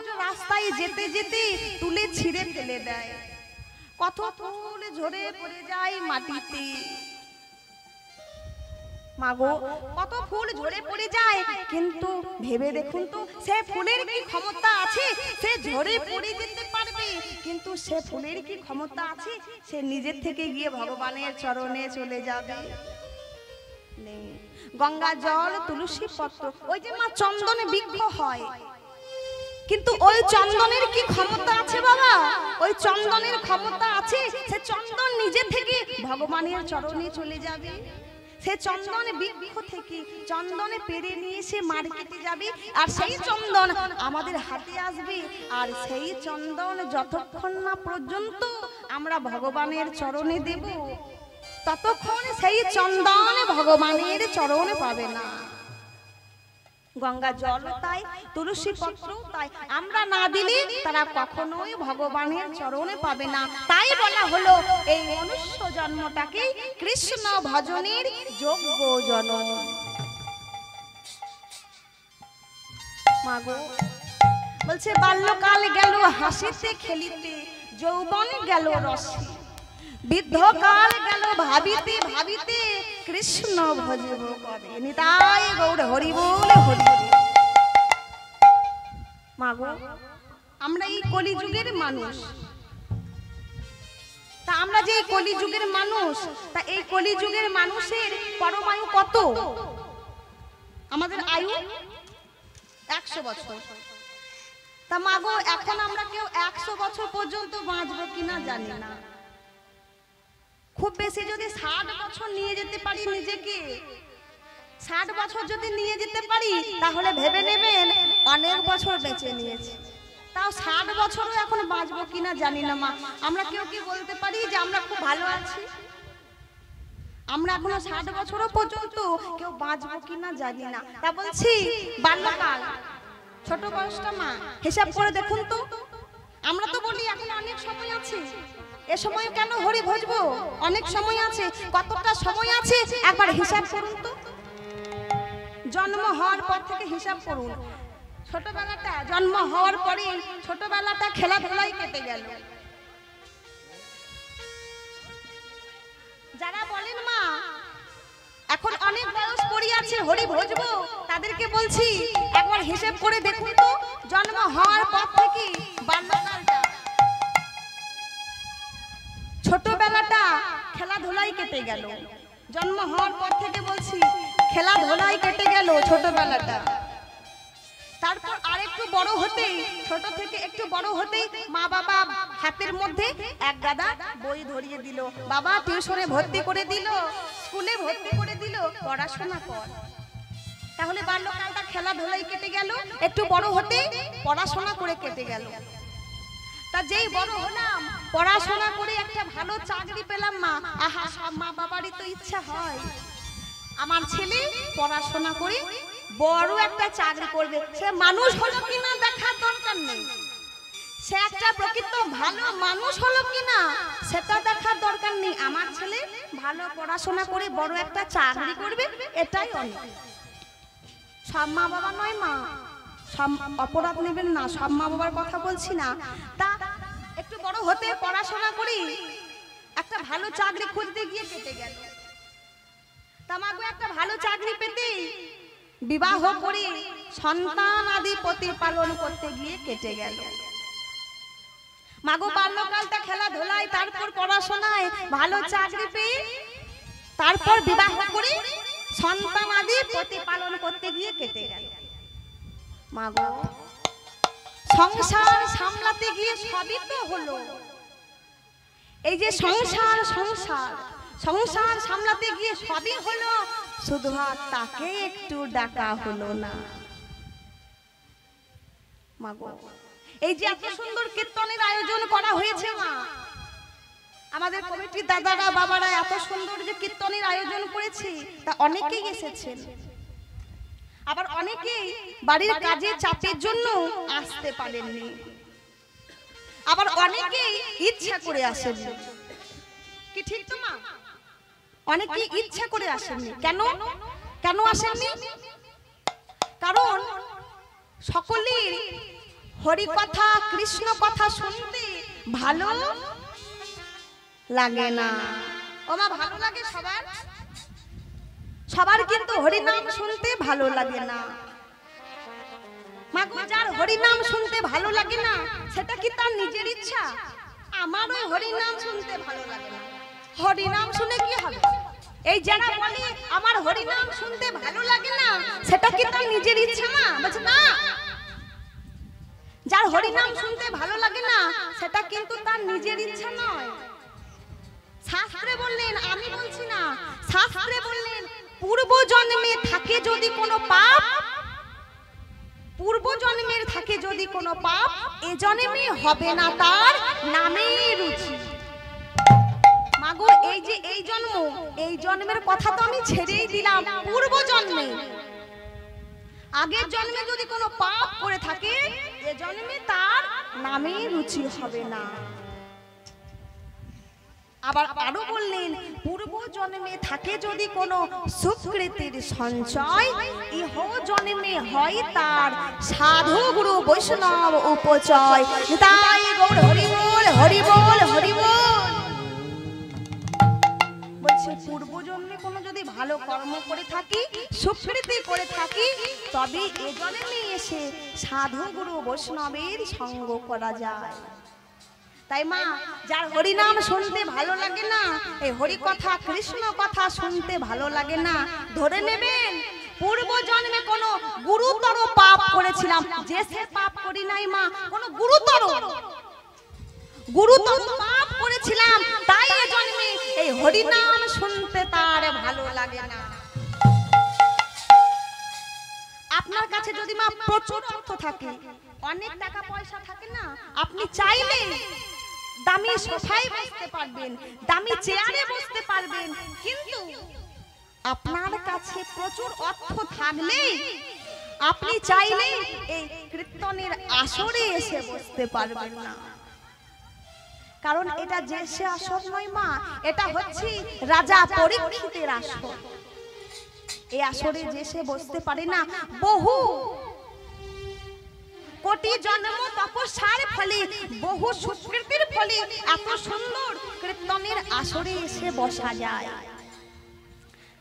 চন্দন রাস্তায় যেতে যেতে তুলে ছিঁড়ে ফেলে দেয়, কত ফুল ঝরে পড়ে যায় মাটিতে। মাগো কত ফুল ঝরে পড়ে যায়, কিন্তু ভেবে দেখুন তো সে ফুলের কি ক্ষমতা আছে সে ঝরে পড়ে যেতে পারবে? কিন্তু সে ফুলের কি ক্ষমতা আছে সে নিজের থেকে গিয়ে ভগবানের চরণে চলে যাবে? নেই। গঙ্গা জল তুলসী পত্র, ওই যে মা চন্দনে বৃক্ষ হয়, কিন্তু ওই চন্দনের কি ক্ষমতা আছে বাবা? ওই চন্দনের ক্ষমতা আছে সে চন্দন নিজে থেকে ভগবানের চরণে চলে যাবে? সে চন্দন বৃক্ষ থেকে চন্দনে পেরে নিয়ে সে মার্কেটে যাবে, আর সেই চন্দন আমাদের হাতে আসবে, আর সেই চন্দন যতক্ষণ না পর্যন্ত আমরা ভগবানের চরণে দেব ততক্ষণ সেই চন্দন ভগবানের চরণে পাবে না। গঙ্গা জল তাই, তুলসী পত্র তাই, আমরা না দিলে তারা কখনোই ভগবানের চরণে পাবে না। তাই বলা হলো এই মনুষ্য জন্মটাকে কৃষ্ণ ভজনের যোগ্য জন্ম। মাগো বলছে বাল্যকাল গেল হাসিতে খেলিতে, যৌবন গেল রসে, বৃদ্ধকাল গেল ভাবিতে ভাবিতে, কৃষ্ণ ভজব কবে। নিতাই গৌর হরি বল হরি। মাগো আমরা এই কলিযুগের মানুষ, তা আমরা যে কলিযুগের মানুষ, তা এই কলিযুগের মানুষের পরমায়ু কত? আমাদের আয়ু 100 বছর। তা মাগো এখন আমরা কেউ 100 বছর পর্যন্ত বাঁচবো কিনা জানি না। খুব বেশি যদি 60 বছর নিয়ে যেতে পারি নিজেকে, 60 বছর যদি নিয়ে যেতে পারি তাহলে ভেবে নেবেন অনেক বছর বেঁচে নিয়েছি। তাও 60 বছরও এখন বাঁচবো কিনা জানি না মা। আমরা কেউ কি বলতে পারি যে আমরা খুব ভালো আছি? আমরা এখনো 60 বছরও পর্যন্ত কেউ বাঁচবো কিনা জানি না। তা বলছি বাল্যকাল ছোট বয়সটা মা হিসাব করে দেখুন তো। আমরা তো বলি এখন অনেক সময় আছে, এ সময় কেন হরি ভজবো? অনেক সময় আছে। কতটা সময় আছে একবার হিসাব করুন তো। জন্ম হওয়ার পর থেকে হিসাব করুন। ছোটবেলাটা জন্ম হওয়ার পরে ছোটবেলাটা খেলাধুলাই কেটে গেল। যারা বলেন মা এখন অনেক বয়স পড়িয়াছে হরি ভজবো, তাদেরকে বলছি একবার হিসাব করে দেখুন তো। জন্ম হওয়ার পর থেকে বাল্যকালটা ছোটবেলাটা খেলাধুলাই কেটে গেল। জন্ম হওয়ার পর থেকে বলছি খেলাধুলাই কেটে গেল ছোটবেলাটা। তারপর আরেকটু বড় হতেই, ছোট থেকে একটু বড় হতেই মা বাবা হাতের মধ্যে এক গাদা বই ধরিয়ে দিল, বাবা টিউশনে ভর্তি করে দিল, স্কুলে ভর্তি করে দিল, পড়াশোনা কর। তাহলে বাল্যকালটা খেলাধুলাই কেটে গেল, একটু বড় হতে পড়াশোনা করে কেটে গেল। তা যেই বড় হলাম পড়াশোনা করে একটা ভালো চাকরি পেলাম মা, আহা সব মা বাবারই তো ইচ্ছা হয় আমার ছেলে পড়াশোনা করে বড় একটা চাকরি করবে। সে মানুষ হলো কিনা দেখার দরকার নেই, সে একটা প্রকৃত ভালো মানুষ হলো কিনা সেটা দেখার দরকার নেই। আমার ছেলে ভালো পড়াশোনা করে বড় একটা চাকরি করবে, এটাই অনেক। সব মা বাবা নয় মা, সব অপরাধ নেবেন না, সব মা বাবার কথা বলছি না। তা একটু বড় হতে পড়াশোনা করি একটা ভালো চাকরি খুঁজতে গিয়ে কেটে গেল। তামাগো একটা ভালো চাকরি পেতে বিবাহ করে সন্তান আদি প্রতিপালন করতে গিয়ে কেটে গেল। মাগো বাল্যকালটা খেলাধুলায়, তারপর পড়াশোনায়, ভালো চাকরি পেয়ে তারপর বিবাহ করে সন্তান আদি প্রতিপালন করতে গিয়ে কেটে গেল। মাগো সংসার সামলাতে গিয়ে সবই তো হলো। এই যে সংসার সংসার সংসার সামলাতে গিয়ে সবই হলো, শুধু তাকে একটু ডাকা হলো না। মাগো এই যে এত সুন্দর কীর্তনের আয়োজন করা হয়েছে মা, আমাদের কমিটির দাদারা বাবারা এত সুন্দর যে কীর্তনের আয়োজন করেছে, তা অনেকেই এসেছেন, আবার অনেকেই বাড়ির কাজে চাপের জন্য আসতে পারেননি, আবার অনেকেই ইচ্ছা করে আসেননি। কি ঠিক তো মা? অনেকেই ইচ্ছা করে আসেননি। কেন কেন আসেননি? কারণ সকলের হরি কথা কৃষ্ণ কথা শুনতে ভালো লাগে না। ও মা, ভালো লাগে সবার? সবার কিন্তু হরি নাম শুনতে ভালো লাগে না। মাগো, যার হরি নাম শুনতে ভালো লাগে না সেটা কি তার নিজের ইচ্ছা? আমার ওই হরি নাম শুনতে ভালো লাগে না। হরি নাম শুনে কি হবে? এই যারা বলে আমার হরি নাম শুনতে ভালো লাগে না, সেটা কি তার নিজের ইচ্ছা? না, বলছে না। যার হরি নাম শুনতে ভালো লাগে না সেটা কিন্তু তার নিজের ইচ্ছা নয়। শাস্ত্রে বললেন, আমি বলছি না, শাস্ত্রে বললেন পূর্ব জন্মে থাকে যদি কোনো পাপ, পূর্ব জন্মের থাকে যদি কোনো পাপ, এ জন্মে হবে না তার নামের রুচি। মাগো, এই যে এই জন্ম, এই জন্মের কথা তো আমি ছেড়েই দিলাম। পূর্ব জন্মে, আগের জন্মে যদি কোনো পাপ করে থাকে, এ জন্মে তার নামের রুচি হবে না। আবার আরো বললেন, পূর্ব জন্মে থাকে যদি কোনো সুকৃতির সঞ্চয়, ইহ জন্মে হয় তার সাধু গুরু বৈষ্ণব উপচয়। তাই গৌর হরি বল, হরি বল, হরি বল। বলছে পূর্ব জন্মে কোনো যদি ভালো কর্ম করে থাকি, সুকৃতি করে থাকি, তবে এ জন্মে এসে সাধু গুরু বৈষ্ণবের সঙ্গ করা যায়। তাই মা, যার হরি নাম শুনতে ভালো লাগে না, এই হরি কথা কৃষ্ণ কথা শুনতে ভালো লাগে না, ধরে নেবেন পূর্ব জন্মে কোনো গুরুতর পাপ করেছিলাম। যে সে পাপ করি নাই মা, কোনো গুরুতর পাপ করেছিলাম, তাই এ জন্মে এই হরি নাম শুনতে তার ভালো লাগে না। আপনার কাছে যদি মা প্রচুর অর্থ থাকে, অনেক টাকা পয়সা থাকে না, আপনি চাইলে দামি সোফায় বসতে পারবেন, দামি চেয়ারে বসতে পারবেন, কিন্তু আপনার কাছে প্রচুর অর্থ থাকলে আপনি চাইলে এই কীর্তনের আসরে এসে বসতে পারবেন না। কারণ এটা যে সে আসর নয় মা, এটা হচ্ছে রাজা পরীক্ষিতের আসর। এই আসরে যে সে বসতে পারে না, বহু কোটি জন্ম তপস্যার ফলে, বহু সুকৃতির ফলে এত সুন্দর কীর্তনের আসরে এসে বসা যায়।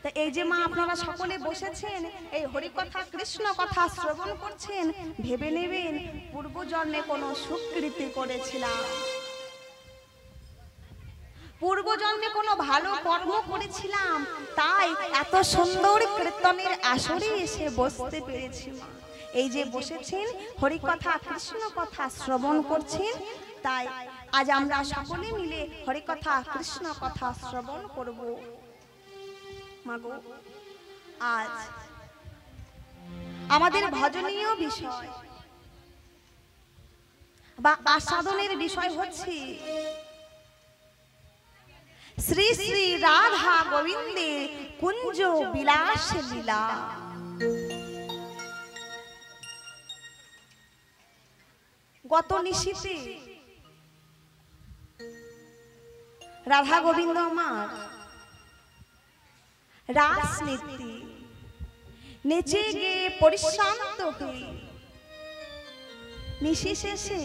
তা এই যে মা আপনারা সকলে বসেছেন, এই হরি কথা কৃষ্ণ কথা শ্রবণ করছেন, ভেবে নেবেন পূর্ব জন্মে কোনো সুকৃতি করেছিলাম, পূর্ব জন্মে কোনো ভালো কর্ম করেছিলাম, তাই এত সুন্দর কীর্তনের আসরে এসে বসতে পেরেছি মা। এই যে বসেছেন হরি কথা কৃষ্ণ কথা শ্রবণ করছেন, তাই আজ আমরা সকলে মিলে হরি কথা কৃষ্ণ কথা শ্রবণ করব। মাগো, আজ আমাদের ভজনীয় বিষয় বা আস্বাদনের বিষয় হচ্ছে শ্রী শ্রী রাধা গোবিন্দের কুঞ্জ বিলাস লীলা। গত নিশীতে রাধা গোবিন্দ আমার রাস নৃত্যে নেচে গে পরিশ্রান্ত হয়ে নিশি শেষে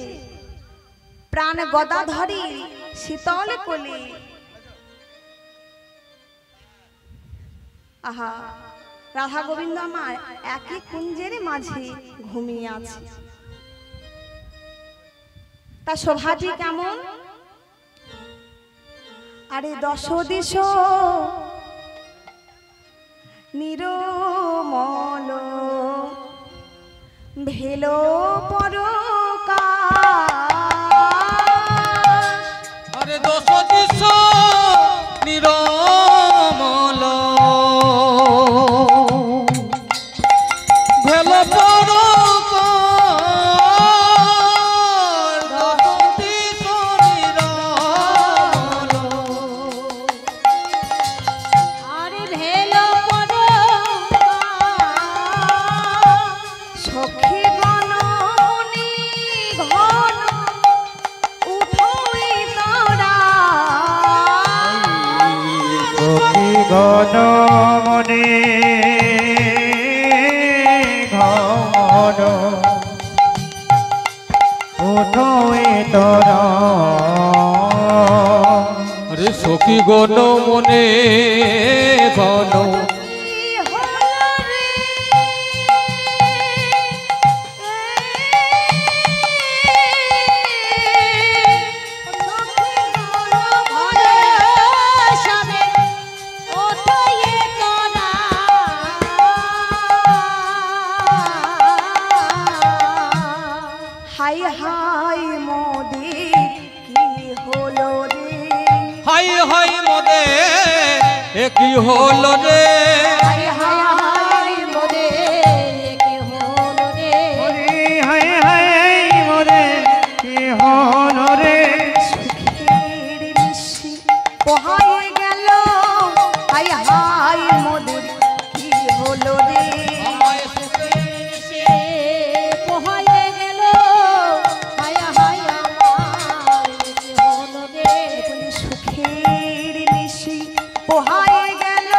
প্রাণ গদাধরী শীতল কোলে, আহা, রাধা গোবিন্দ আমার একই কুঞ্জের মাঝে ঘুমিয়ে আছে। তার শোভাটি কেমন? আরে দশ দিশ নিরমল ভেলো পরকাশ, আরে দশ দিশ নিরমল ভেলো পরকাশ, দশ দিশ নিরমল, আরে ভেলো পরকাশ, সখী বননি ঘন উঠোই তোরা, সখী ঘন মনে ঘন উঠো এ তোরা আরে সখী গণ মনে ঘন হাই হাই মোদের কি হলো রে হাই হাই মদে কি হলো রে হাই হাই মোদের কি হলো রে ওরে হায় হায় মোরে কি হলো রে সুখের নিশি পোহায় গেল হাই হাই মোদের কি হলো রে আমায় সুখে পোহায় গেল হাই হাই আমার কি হলো রে সুখের নিশি পোহায় গেল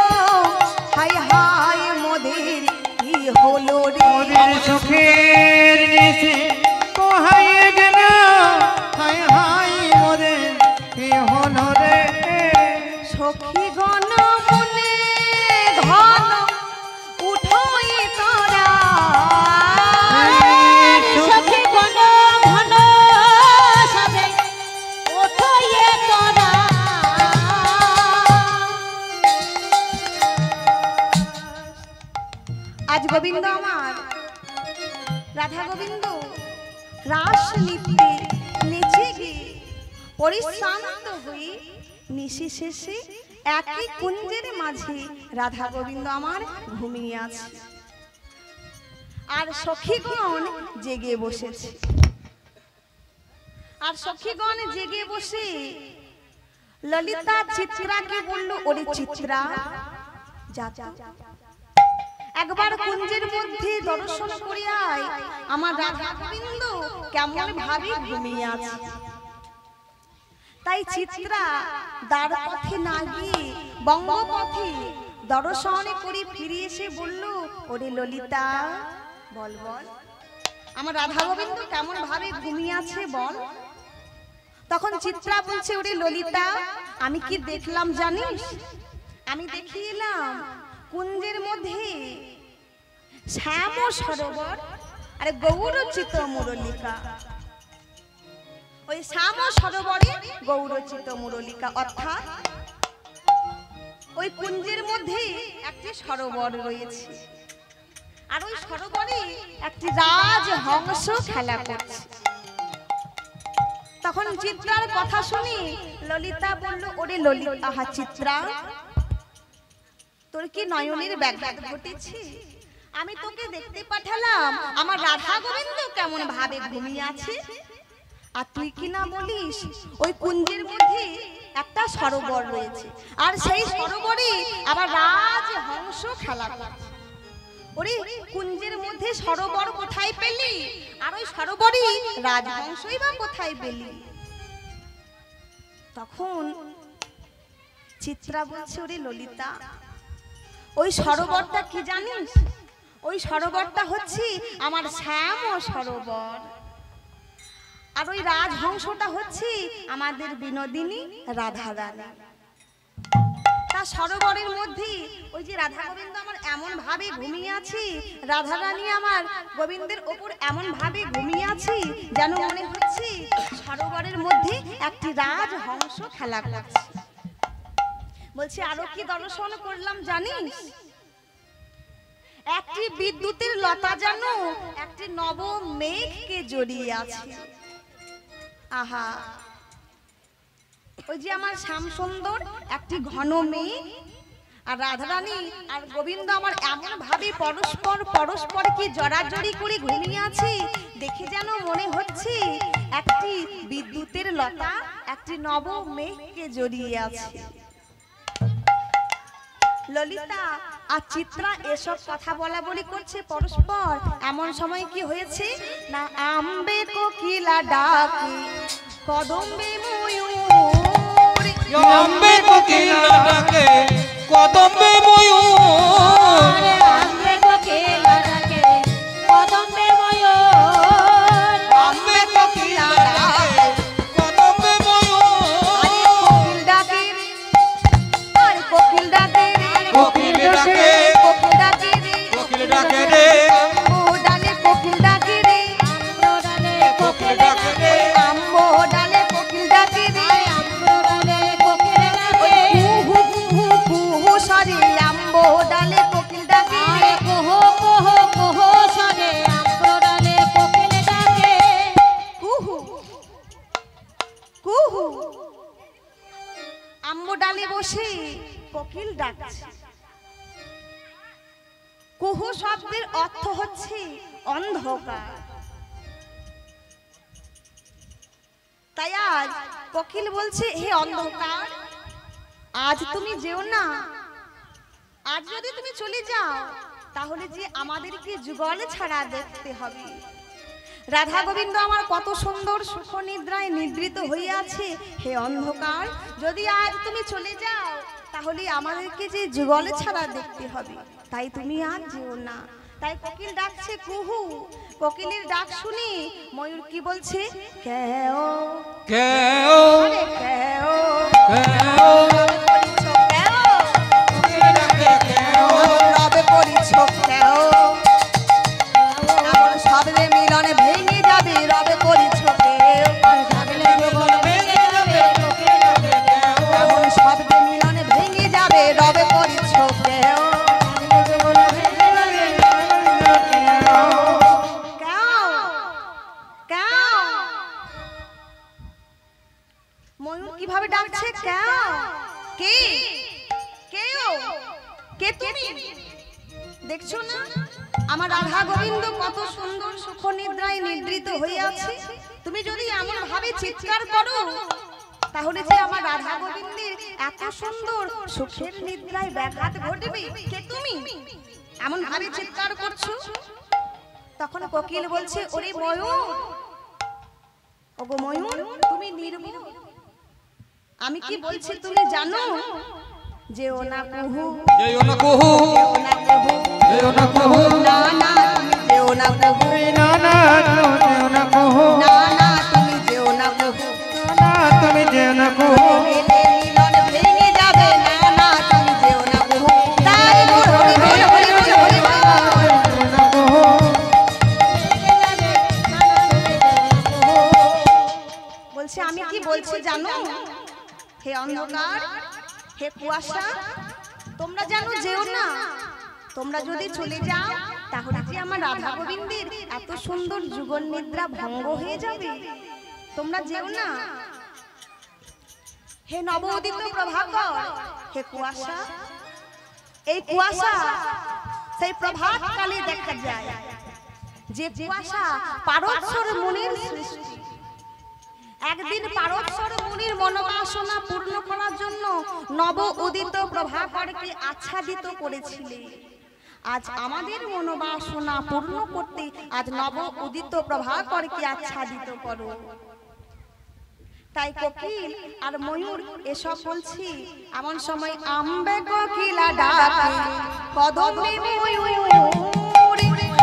হাই হাই মোদের কি হলো রে মোদের সুখের নিশে পোহায় গেল হায় হায় মোরে কি হলো রে সখী গণ মনে ঘন উঠোই তারা সখী গণ ঘন সবে উঠোই তারা আজ গোবিন্দ আমার রাধা গোবিন্দ রাস নৃত্যে নেচে গিয়ে পরিশ্রান্ত হয়ে নিশি শেষে একই কুঞ্জের মাঝে রাধা গোবিন্দ আমার ঘুমিয়ে আছে আর সখীগণ জেগে বসেছে আর সখীগণ জেগে বসে ললিতা চিত্রাকে বলল ওরে চিত্রা যা যা একবার কুঞ্জের মধ্যে দর্শন করিয়াই আমার রাধা গোবিন্দ কেমন ভাবে ঘুমিয়ে আছে তাই চিত্রা দ্বার পথে না গিয়ে বঙ্গপথে দর্শন করে ফিরে এসে বলল ওরে ললিতা বল বল আমার রাধা গোবিন্দ কেমন ভাবে ঘুমিয়ে আছে বল তখন চিত্রা বলছে ওরে ললিতা আমি কি দেখলাম জানিস আমি দেখে এলাম কুঞ্জের মধ্যে শ্যাম সরোবর আর গৌরচিত মুরলিকা ওই শ্যাম সরোবরে গৌরচিত মুরলিকা অর্থাৎ ওই কুঞ্জের মধ্যে একটি সরোবর রয়েছে আর ওই সরোবরে একটি রাজহংস খেলা করছে তখন চিত্রার কথা শুনি ললিতা বলল ওরে ললিতা হা চিত্রা তোর কি নয়নের ব্যাঘাত ঘটেছে আমি তোকে দেখতে পাঠালাম আমার রাধা গোবিন্দ কেমন ভাবে ঘুমিয়ে আছে আর তুই কি না বলিস ওই কুঞ্জের মধ্যে একটা সরোবর রয়েছে আর সেই সরোবরে আবার রাজহংস খেলা করছে ওরে কুঞ্জের মধ্যে সরোবর কোথায় পেলি আর ওই সরোবরে রাজহংসই বা কোথায় পেলি তখন চিত্রা বলছে ওরে ললিতা ওই সরোবরটা কি জানিস ওই সরোবরটা হচ্ছে আমার শ্যাম সরোবর আর ওই রাজহংসটা হচ্ছে আমাদের বিনোদিনী রাধা রানী তা সরোবরের মধ্যে ওই যে রাধা গোবিন্দ আমার এমন ভাবে ঘুমিয়ে আছে রাধা রানী আমার গোবিন্দের ওপর এমন ভাবে ঘুমিয়ে আছে যেন মনে হচ্ছে সরোবরের মধ্যে একটি রাজহংস খেলা করছে বলছি আরো কি দর্শন করলাম জানিস একটি বিদ্যুতের লতা যেন একটি নব মেঘকে জড়িয়ে আছে আহা ওই যে আমার শ্যাম সুন্দর একটি ঘন মেঘ আর রাধারানী আর গোবিন্দ আমার এমন ভাবে পরস্পরকে জড়াজড়ি করে ঘুমিয়ে আছে দেখে যেন মনে হচ্ছে একটি বিদ্যুতের লতা একটি নব মেঘকে জড়িয়ে আছে ললিতা আর চিত্রা এসব কথা বলা বলি করছে পরস্পর এমন সময় কি হয়েছে না আম্বে কোকিলা ডাকে কদম্বে ময়ূর আম্বে কোকিলা ডাকে কদম্বে ময়ূর আম্বে কোকিলা ডাকে কদম্বে ময়ূর আম্বে কোকিলা কোকিল ডাকে রে আম্ব ডালে কোকিল ডাকে রে কুহু কুহু কুহু সরে আম্ব ডালে কোকিল ডাকে রে কুহু কুহু আম্ব ডালে বসে কোকিল ডাকছে। কুহু শব্দের অর্থ হচ্ছে অন্ধকার। তাই আজ কোকিল বলছে, হে অন্ধকার, আজ তুমি যেও না। আজ যদি তুমি চলে যাও তাহলে যে আমাদেরকে যুগল ছাড়া দেখতে হবে। রাধা গোবিন্দ আমার কত সুন্দর সুখ নিদ্রায় নিদ্রিত হইয়াছে। হে অন্ধকার, যদি আজ তুমি চলে যাও তাহলে আমাদেরকে যে যুগল ছাড়া দেখতে হবে। তাই তুমি আজ যেও না। তাই কোকিল ডাকছে কুহু। কোকিলের ডাক শুনি ময়ূর কি বলছে? কেও কেও আরে কেও কেও করিছো কেও কোকিল ডাকে কেও রবে করিছো কেও এমন শব্দে মিলনে ভেঙে যাবে রবে করিছো কেও এমন শব্দে মিলনে ভেঙে যাবে রবে করিছো কেও ময়ূর কিভাবে ডাকছে? কে কে তুমি? দেখছো না আমার রাধা গোবিন্দ কত সুন্দর সুখ নিদ্রায় নিদ্রিত হইয়াছে। তুমি যদি এমন ভাবে চিৎকার করো তাহলে যে আমার রাধা গোবিন্দের এত সুন্দর সুখের নিদ্রায় ব্যাঘাত ঘটবে। কে তুমি? এমন ভাবে চিৎকার করছো। তখন কোকিল বলছে, ওরে ময়ূর, ওগো ময়ূর, তুমি নির্ভীক। আমি কি বলছি তুমি জানো? যেও না কুহু, যেও না কুহু, যেও না কুহু, যেও না কুহু, না না তুমি যেও না কুহু, না না যেও না কুহু, না না তুমি যেও না কুহু, না তুমি যেও না কুহু, মিলে মিলন ভেঙে যাবে, না না তুমি যেও না কুহু। তাই বল হরি বল হরি বল হরি বল। যেও না কুহু। বলছে আমি কি বলছি জানো? হে অন্ধকার, হে কুয়াশা, তোমরা জানো যেও না। তোমরা যদি চলে যাও তাহলে যে আমার রাধা গোবিন্দের এত সুন্দর যুগল নিদ্রা ভঙ্গ হয়ে যাবে। তোমরা যেও না। হে নব উদিত প্রভাকর, হে কুয়াশা, এই কুয়াশা সেই প্রভাত কালে দেখা যায়। যে কুয়াশা পারস্বর মুনির সৃষ্টি। একদিন পারস্বর মুনির মনোবাসনা পূর্ণ করার জন্য নব উদিত প্রভাকরকে আচ্ছাদিত করেছিলেন। আজ আমাদের মনোবাসনা পূর্ণ করতে আজ নব উদিত প্রভাকরকে আচ্ছাদিত করো। তাই কোকিল আর ময়ূর এসব বলছি। এমন সময় আম্বে কোকিলা ডাকে, কদমে ময়ূর,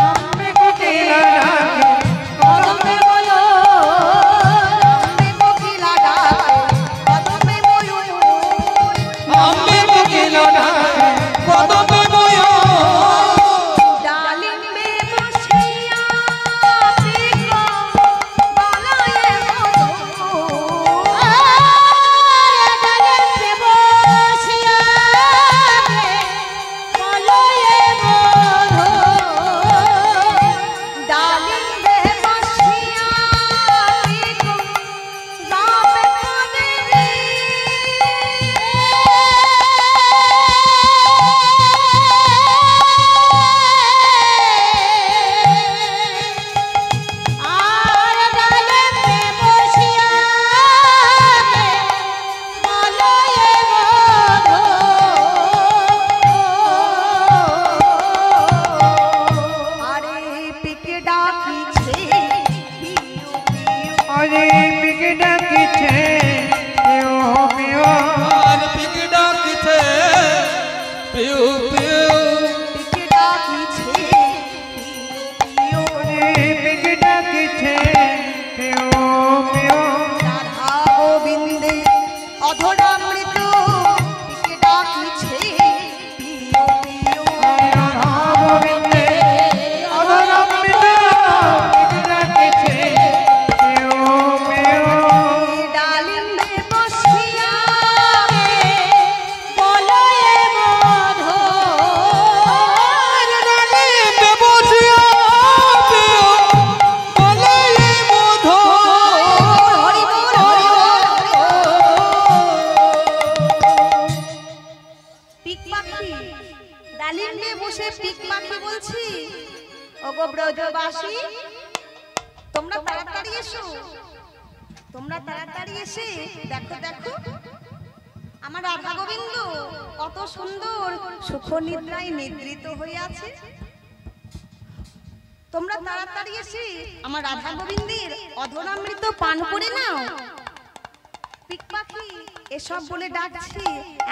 আম্বে কোকিলা ডাকে, কদমে ময়ূর, আম্বে কোকিলা ডাকে, কদমে ময়ূর, আম্বে কোকিল ডাকে কদমে ময়ূর, ডালিম্বে বসিয়া পিক বলয়ে মধুর, ডালিম্বে বসিয়া বলয়ে মধুর, ডালিম্বে বসিয়া পিক গাবে কদেবী। আর ডালিম্বে বসিয়া বলয়ে মধুর, আরে পিকে ডাকিছে পিউ পিউ, আরে পিকে ডাকিছে পিও পিও, আর পিক ডাকিছে পিউ পিউ, পিকে ডাকিছে পিউ পিউ, আরে পিকে ডাকিছে পিও পিও, রাধা গোবিন্দে অধরামৃত পিকে ডাকিছে পিউ পিউ, রাধা গোবিন্দে অধরামৃত পিকে ডাকিছে পিও তোমরা তাড়াতাড়ি এসে দেখো দেখো আমার রাধা গোবিন্দ কত সুন্দর সুখ নিদ্রায় নিদ্রিত হয়ে আছে। তোমরা তাড়াতাড়ি এসে আমার রাধা গোবিন্দের অধরামৃত পান করে নাও। পিক পাখি এসব বলে ডাকছি,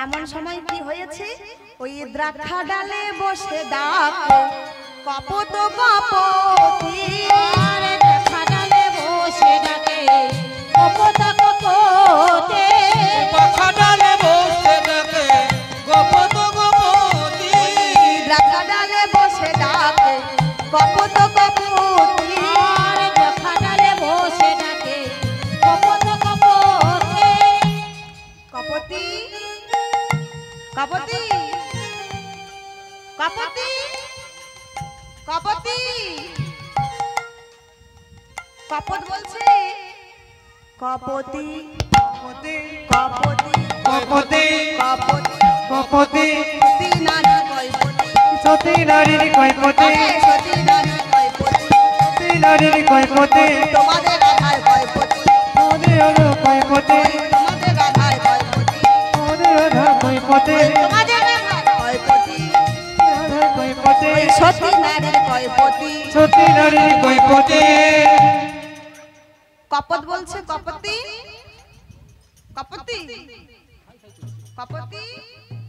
এমন সময় কি হয়েছে, ওই দ্রাক্ষা ডালে বসে ডাকো কপত কপতি। আরে দ্রাক্ষা ডালে বসে ডাকে কপত কপতে। পাখা ডালে বসে ডাকে গোপত গোপতি। দ্রাক্ষা ডালে বসে ডাকো কপত কপতি। আরে দ্রাক্ষা ডালে বসে ডাকে কপত কপতে। কপতি কপতি কপতি কপতি। কপত বলছে কপতি কপতি কপতি কপতি কপতি কপতি সতী নারী কয়পতি। সতী নারীর কয়পতি সতী নারী কয়পতি। সতী নারীর কয়পতি তোমাদের রাধার কয়পতি। মোদের হলো কয়পতি তোমাদের রাধার কয়পতি। মোদের রাধা কয়পতি তোমাদের রাধার কয়পতি। রাধা কয়পতি সতী নারীর কয়পতি। সতী নারীর কয়পতি। কপত বলছে কপতি কপতি কপতি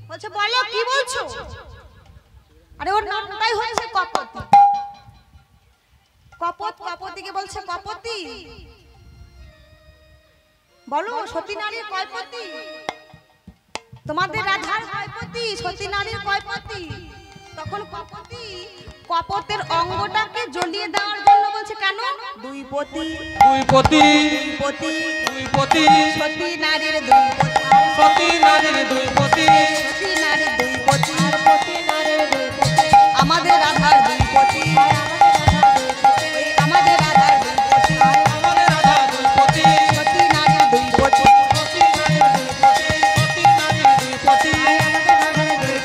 বলছে বলো কি বলছো। আরে ওর নামটাই হচ্ছে কপতি। কপত কপতিকে বলছে কপতি। বলো সতী নারীর কয়পতি। তোমাদের রাধার কয়পতি, সতী নারীর কয়পতি। তখন কপতি কপতের অঙ্গটাকে জ্বলিয়ে দেওয়ার জন্য বলছে কেন, দুই পতি। দুই পতি পতি দুই পতি সতী নারীর দুই পতি। সতী নারীর দুই পতি। সতী নারীর দুই পতি। সতী নারীর দুই পতি। আমাদের রাধার দুই পতি। আমাদের রাধার দুই পতি। আমাদের রাধা দুই পতি। সতী নারীর দুই পতি। সতী নারীর দুই পতি। সতী নারীর দুই পতি।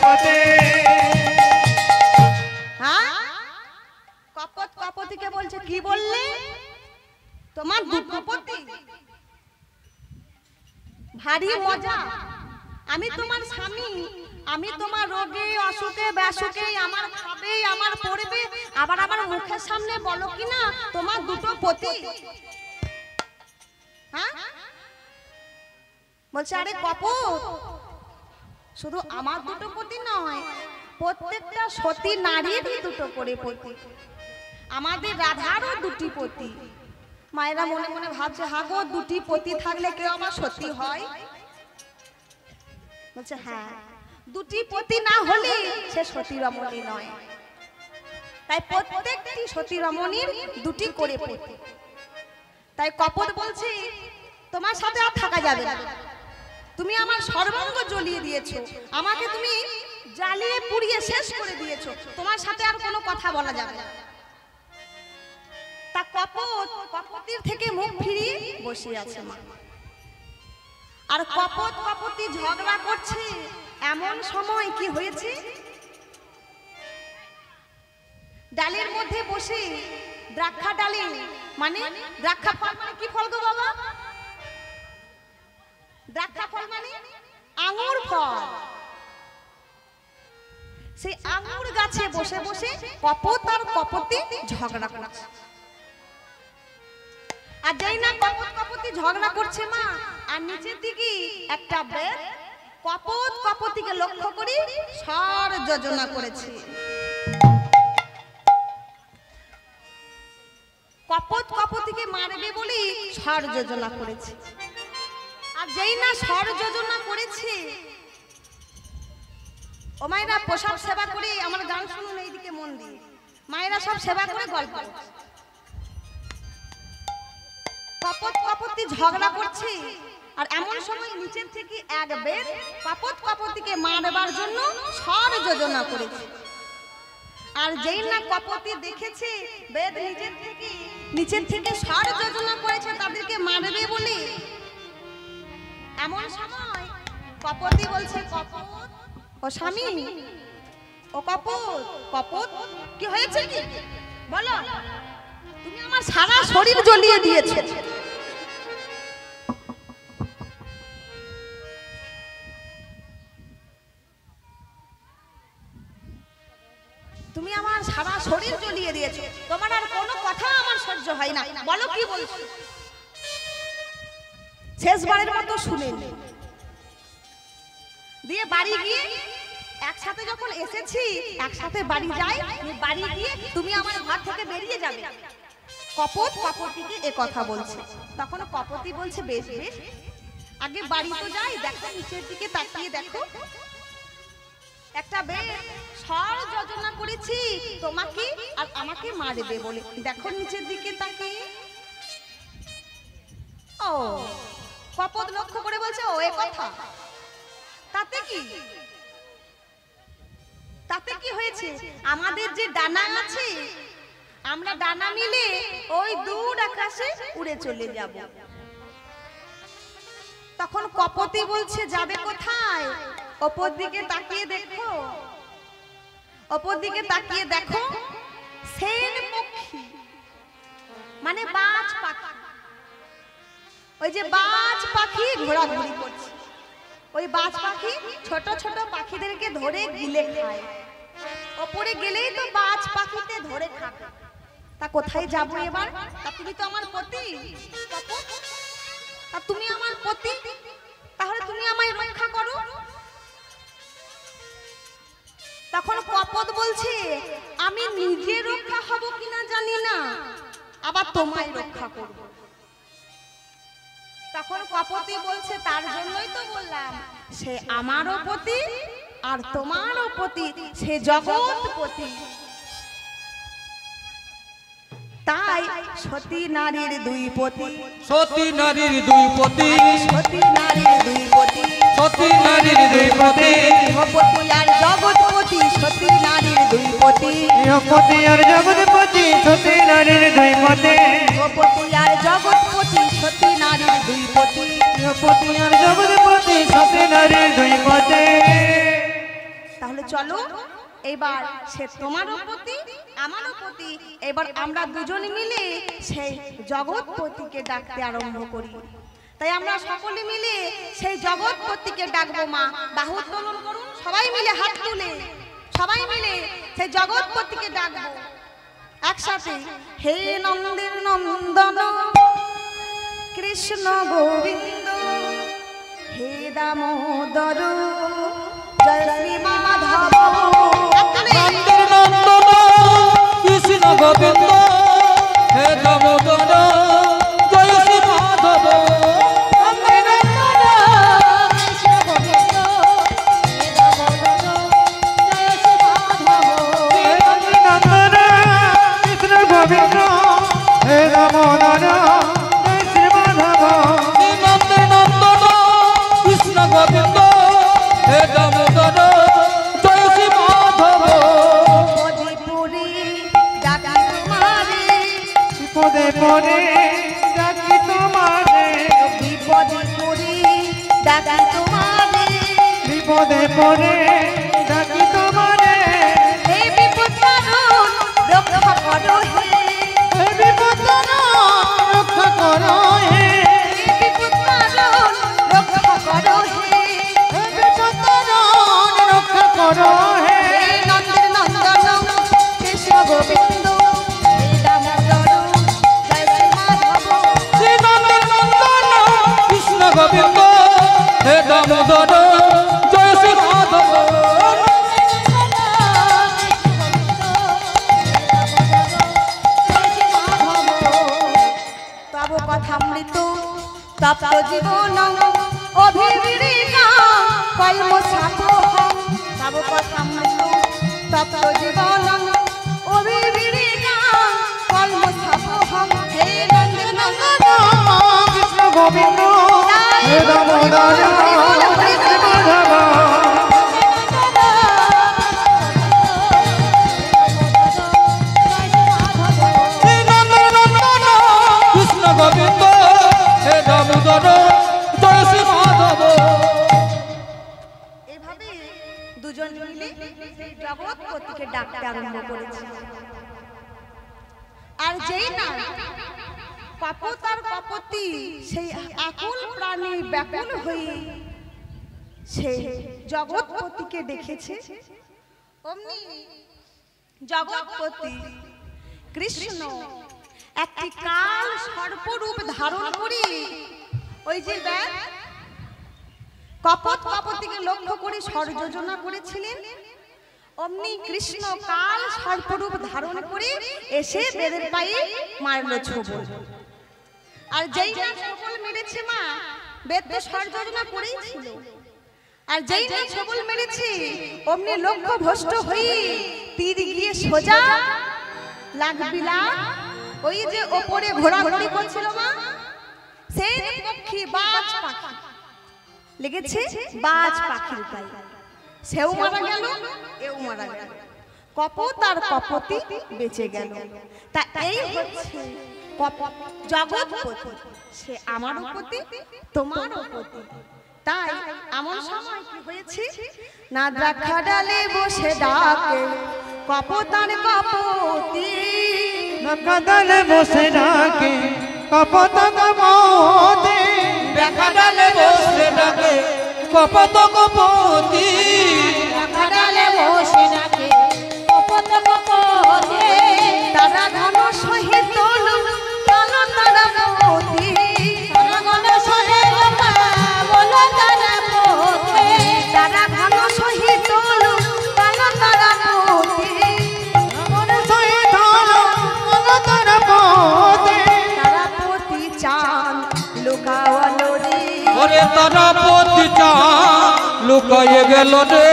কয়পতি হ্যাঁ কপত কপতিকে বলছে কি বললে, তোমার দুটো পতি। ভারী মজা, আমি তোমার স্বামী, আমি তোমার রোগে অসুখে ব্যাসুখে আমার খাবে আমার পড়বে, আবার আমার মুখের সামনে বলো কিনা তোমার দুটো পতি। হ্যাঁ বলছে আরে কপত, শুধু আমার দুটো পতি নয়, প্রত্যেকটা সতী নারীরই দুটো করে পতি। আমাদের রাধারও দুটি পতি। মায়েরা মনে মনে ভাবছে হাগো দুটি পতি থাকলে কেউ আমার সতী হয়। বলছে হ্যাঁ, দুটি পতি না হলে সে সতী রমণী নয়। তাই প্রত্যেকটি সতী রমণীর দুটি করে পতি। তাই কপত বলছে তোমার সাথে আর থাকা যাবে না, তুমি আমার সর্বাঙ্গ জ্বলিয়ে দিয়েছো, আমাকে তুমি জ্বালিয়ে পুড়িয়ে শেষ করে দিয়েছো, তোমার সাথে আর কোনো কথা বলা যাবে না। তা কপত কপতির থেকে মুখ ফিরিয়ে বসে আছে মা। আর কপত কপতি ঝগড়া করছে, এমন সময় কি হয়েছে, ডালের মধ্যে বসে দ্রাক্ষা ডালে, মানে দ্রাক্ষা ফল মানে কি ফল গো বাবা, দ্রাক্ষা ফল মানে আঙ্গুর ফল। সেই আঙ্গুর গাছে বসে বসে কপত আর কপতি ঝগড়া করছে। আর যাই না কপত কপতি ঝগড়া করছে মা, আর নিচের দিকে একটা বেদ কপত কপতিকে লক্ষ্য করে ষড় যোজনা করেছে। কপত কপতিকে মারবে বলে ষড় যোজনা করেছে। আর যেই না ষড় যোজনা করেছে, ও মায়েরা প্রসাদ সেবা করে, আমার গান শুনুন এইদিকে মন দিয়ে, মায়েরা সব সেবা করে গল্প করছে। কপত কপতি ঝগড়া করছে, আর এমন সময় নিচের থেকে এক বেদ কপত কপতিকে মারবার জন্য ষড় যোজনা করেছে। আর যেই না কপতি দেখেছে বেদ নিচের থেকে ষড় যোজনা করেছে তাদেরকে মারবে বলে, এমন সময় কপতি বলছে কপত ও স্বামী, ও কপত, কপত কি হয়েছে কি বলো, তুমি আমার সারা শরীর জ্বলিয়ে দিয়েছো, তলিয়ে দিয়েছো, তোমার আর কোনো কথা আমার সহ্য হয় না, বলো কি বলছো? শেষবারের মতো শুনে নে। দিয়ে বাড়ি গিয়ে একসাথে যখন এসেছি, একসাথে বাড়ি যাই, বাড়ি গিয়ে তুমি আমার ঘর থেকে বেরিয়ে যাবে। কপট কপতিকে এ কথা বলছে। তখন কপতি বলছে বেশ বেশ, আগে বাড়ি তো যাই, দেখো নিচের দিকে তাকিয়ে দেখো, একটা বেশ সর যোজনা করেছি তোমাকে আর আমাকে মারবে বলে, দেখো নিচের দিকে তাকিয়ে। ও কপত লক্ষ্য করে বলছে, ও এ কথা, তাতে কি, তাতে কি হয়েছে? আমাদের যে ডানা আছে, আমরা ডানা মিলে ওই দূর আকাশে উড়ে চলে যাব। তখন কপতি বলছে, যাবে কোথায়? ওপর দিকে তাকিয়ে দেখো, ওপর দিকে তাকিয়ে দেখো, সেন পক্ষী মানে বাজ পাখি, ওই যে বাজ পাখি ঘোরাঘুরি করছে, ওই বাজ পাখি ছোট ছোট পাখিদেরকে ধরে গিলে খায়। ওপরে গেলেই তো বাজ পাখিতে ধরে খাবে। তা কোথায় যাবো এবার? তা তুমি তো আমার পতি, তা তুমি আমার পতি, তাহলে তুমি আমায় রক্ষা করো। তখন কপত বলছে, আমি নিজে রক্ষা হব কিনা জানি না, আবার তোমায় রক্ষা করব। তখন কপতি বলছে, তার জন্যই তো বললাম, সে আমারও পতি আর তোমারও পতি, সে জগৎপতি। তাই সতী নারীর দুই পতি, সতী নারীর দুই পতি, সতী নারীর দুই পতি, সতী নারীর দুই পতি, ইহপতি আর জগৎপতি, সতী নারীর দুই পতি, ইহপতি আর জগৎপতি, সতী নারীর দুই পতি, ইহপতি আর জগৎপতি, সতী নারীর দুই পতি, ইহপতি আর জগৎপতি, সতী নারীর দুই পতি। তাহলে চলো এবার সে তোমারও পতি আমারও পতি, এবার আমরা দুজন মিলে সেই জগৎপতিকে ডাকতে আরম্ভ করি। তাই আমরা সকলে মিলে সেই জগৎপতিকে ডাকবো। মা বাহু উত্তোলন করুন, সবাই মিলে হাত তুলে, সবাই মিলে সেই জগৎপতিকে ডাকবো একসাথে। হে নন্দের নন্দন কৃষ্ণ গোবিন্দ, হে দামোদর জয় শ্রী মাধব, নন্দন নন্দন কৃষ্ণ গোবিন্দ, হে দামোদর জয় শ্রী মাধব। কৃষ্ণ গোবিন্দ, হে দামোদর জয় শ্রী মাধব, নন্দন নন্দন কৃষ্ণ গোবিন্দ, হে দামোদর জয় শ্রী মাধব। বিপদে পড়ে ডাকি তোমারে, বিপদে পড়ে ডাকি তোমারে, বিপদে পড়ে ডাকি তোমারে, বিপদে পড়ে ডাকি তোমারে, হে বিপদ তারণ রক্ষা করো হে, হে বিপদ রক্ষা করো হে, হে বিপদ তারণ রক্ষা করো হে, হে বিপদ রক্ষা করো হে। হে নন্দের নন্দন কৃষ্ণ গোবিন্দ, হে দামোদর জয় শ্রী মাধব, শ্রী নন্দন নন্দন কৃষ্ণ গোবিন্দ, হে দামোদর জয় শ্রী মাধব। তব কথামৃত তপ্ত জীবন অভিবিরিকা কলম সাপোহং, তব কথামৃত তপ্ত জীবন অভিবিরিকা কলম সাপোহং, হে নন্দন নন্দন কৃষ্ণ গোবিন্দ, হে দামোদর জয় শ্রী মাধব, শ্রী নন্দন নন্দন কৃষ্ণ গোবিন্দ, হে দামোদর জয় শ্রী মাধব। এভাবে দুজন মিলে সেই জগৎপতিকে ডাকতে আরম্ভ করেছে। আর যেই না কপত আর কপতি সেই আকুল প্রাণী ব্যাকুল হয়ে সেই জগৎপতিকে দেখেছে, অমনি জগৎপতি কৃষ্ণ একটি কাল সর্পরূপ ধারণ করি ওই যে দেখ কপট কপতিকে লক্ষ্য করে ষড়যোজনা করেছিলেন, অমনি কৃষ্ণ কাল সর্পরূপ ধারণ করে এসে বেদের পায়ে মারল ছোবল। আর যেই না ছোবল মেরেছে মা, বেদ তো ষড়যোজনা করেই ছিল, আর যেই না ছোবল মেরেছে অমনি লক্ষ্য ভ্রষ্ট হয়ে তীর গিয়ে সোজা লাগবিলা ওই যে ওপরে ঘোরাঘুরি করছিল মা, সেই পক্ষী বাজ পাখি লেগেছে বাজ পাখির গায়ে, সেও মারা গেল এও মারা গেল, কপত আর কপতি বেঁচে গেল। তা এই হচ্ছে জগৎপতি, সে আমারও পতি তোমারও পতি। তাই এমন সময় কি হয়েছে না দ্রাক্ষা ডালে বসে ডাকে কপত আর কপতি, দ্রাক্ষা ডালে বসে ডাকে কপত কপতি, দেখা ডালে বসে ডাকে কপত কপতি, দেখা ডালে বসে ডাকে কপত কপতি, তারা ঘন সহিত বলো তারা পতি, তারা ঘন সরে লোকা বলো তারা পতি, তারা ঘন সহিত বলো তারা পতি, তারা পতি চান লুকাওয়ালো রে, ওরে তারা পতি চা লুকায়ে গেল রে,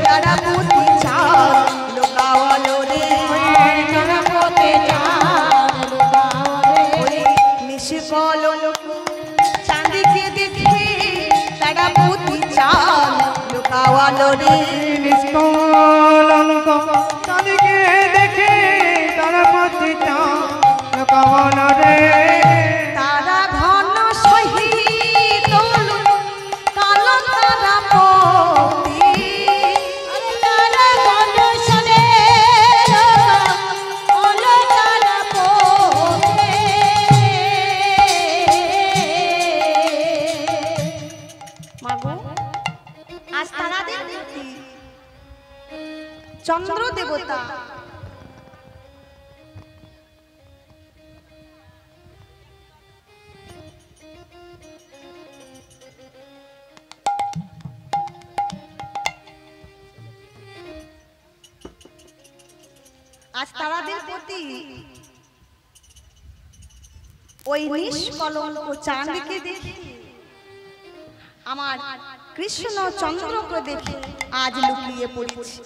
তারা পতি চান লুকাওয়ালো রে, তারা পতি চান লুকাওয়ালো রে, নিষ্কল চাঁদিকে দেখে তারা পতি চান লুকাওয়ালো রে, নিষ্কলঙ্ক চাঁদিকে দেখে তারা পতিতা লুকাওয়াল রে, তারা ঘন সহিত কালো তারা পতি, আরে তারা ঘন সরে লোকা বলো তারা পতি, মাগো আজ তারাদের প্রতি চন্দ্র দেবতা আজ তারাদের প্রতি ওই নিষ্কলঙ্ক চাঁদকে দেখে আমার কৃষ্ণ চন্দ্রকে দেখে আজ লুকিয়ে পড়েছি।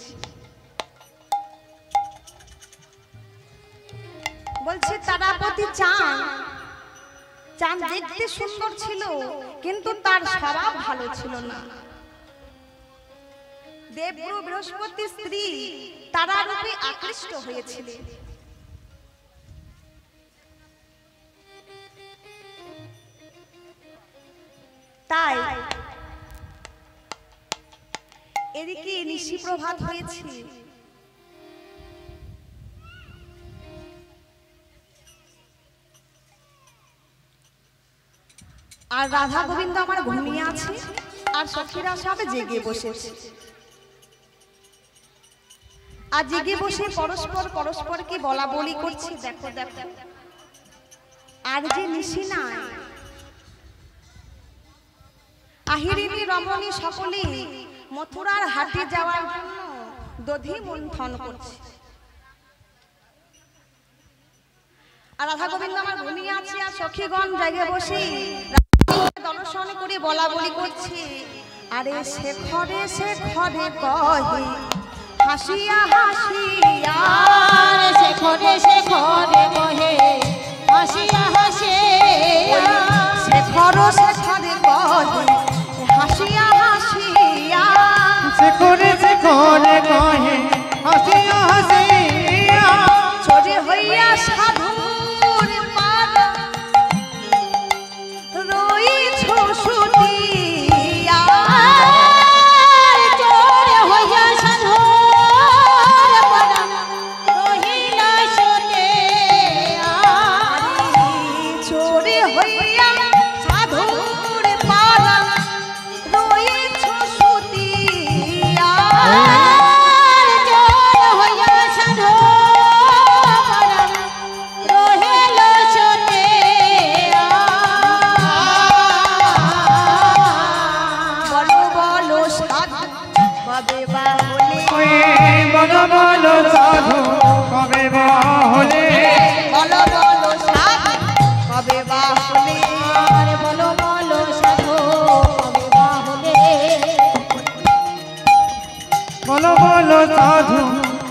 বলছে তারাপতি চাঁদ, চাঁদ দেখতে সুন্দর ছিল কিন্তু তার স্বভাব ভালো ছিল না। দেবগুরু বৃহস্পতির স্ত্রী তারারূপে আকৃষ্ট হয়েছিলেন। তাই এদিকে নিশি প্রভাত হয়েছে, আর রাধা গোবিন্দ আমার ঘুমিয়ে আছে, আর সখীরা সব জেগে বসেছে। আর জেগে বসে পরস্পর পরস্পরকে বলা বলি করছে, দেখো দেখো আর যে নিশি নাই, আহিরিনী রমণী সকলে মথুরার হাটে যাওয়ার জন্য দধি মন্থন করছে। আর রাধা গোবিন্দ আমার ঘুমিয়ে আছে, আর সখীগণ জেগে বসে দর্শন করে বলা বলি করছে, আরে শেখরে শেখরে কহে হাসিয়া হাসিয়া, আরে শেখরে শেখরে কহে হাসিয়া হাসিয়া, শেখর শেখরে কহে হাসিয়া হাসিয়া, শেখরে শেখরে কহে হাসিয়া হাসিয়া, চোরে হইয়া সাধুর পার রইছ সুতিয়া, চোরে হইয়া সাধুর পার রহিলা সুতিয়া, চোরে হইয়া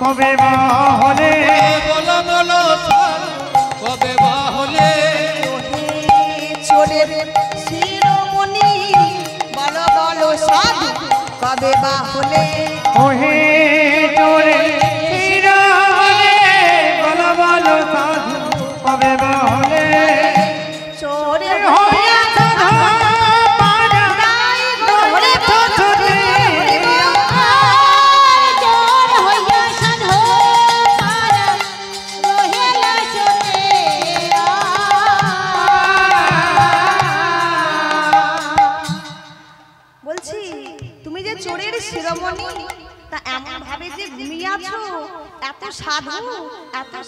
কবে বা হলে বলো বলো সাধু কবে বা হলে চোরের শিরোমণি বলো বলো সাধু কবে বা হলে ওহে চোরে শিরোমণি বলো বলো সাধু কবে বা হলে চোরের হইয়া সাধু পারা ধরে তো ছুটে জোর হইয়া সাধু পারা রহিলা চোখে বলছি তুমি যে চোরের শিরোমণি তা এমন ভাবে যে ঘুমিয়ে আছো এত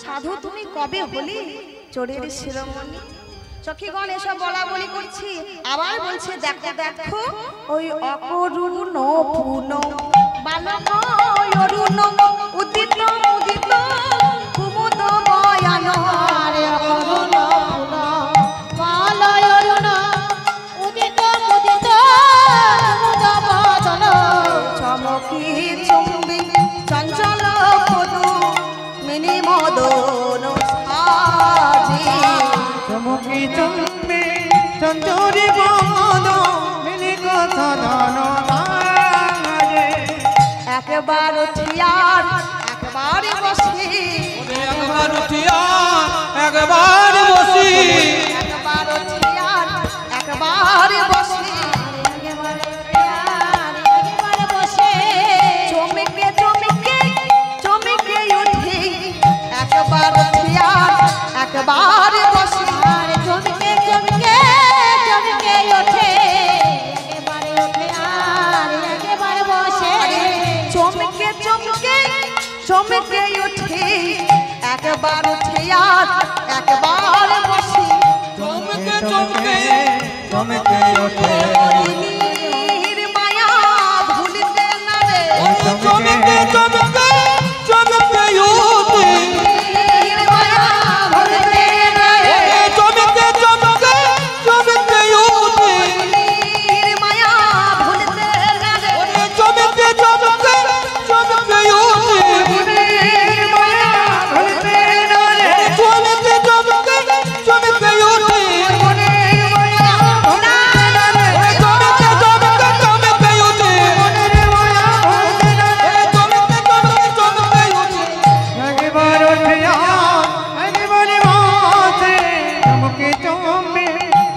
সাধু তুমি কবে হলে চোরের শিরোমণি সখীগণ এসব বলা বলি করছি আবার বলছে দেখো দেখো ওই অকরুণ পুন বালক অরুণ উদিত উদিত কুমুদ বয়ান আরে অরুণ পুন মালয় অরুণ উদিত মুদিত মুদ বদন চমকি চুম্বি চঞ্চল পদু মিনি মদন সাজি চমকি চম্বে চঞ্চরি বদ মিলি কথা দান রে একবার উঠিয়ার একবার বসি একবার উঠিয়া একবার বসি একবার উঠিয়ার একবার বসি একেবারে বসে চমকে চমকে চমকে উঠি একবার উঠিয়ার একবার বসি আর চমকে চমকে চমকে ওঠে একেবারে ওঠে আর একেবারে বসে চমকে চমকে চমকে উঠি একবার উঠিয়ার একবার বসি চমকে চমকে চমকে ওঠে হরিণীর মায়া ভুলিতে না রে চমকে চমকে চমকে উঠে হরিণীর মায়া ভুলিতে না রে চমকে চমকে চমকে উঠে হরিণীর মায়া ভুলিতে না রে চমকে চমকে চমকে উঠে হরিণীর মায়া ভুলিতে না রে চমকে চমকে চমকে উঠে হরিণীর মায়া ভুলিতে না রে চমকে চমকে চমকে উঠে চমকে চমকে চমকে উঠে একবার উঠিয়া একবার বসে চমকে চমকে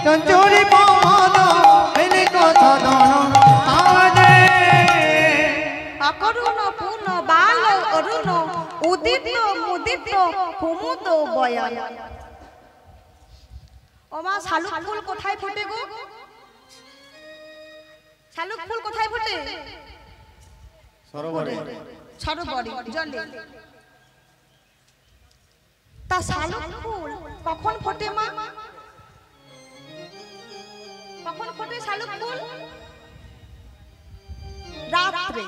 চঞ্চরি বদ মিলি কথা দান রে অকরুণ পূর্ণ বাল অরুণ উদিত মুদিত কুমুদ বয়ান ওমা শালুক ফুল কোথায় ফোটে গো শালুক ফুল কোথায় ফোটে সরোবরে সরোবরে জলে তা শালুক ফুল কখন ফোটে মা কখন ফোটে শালুক ফুল রাত্রে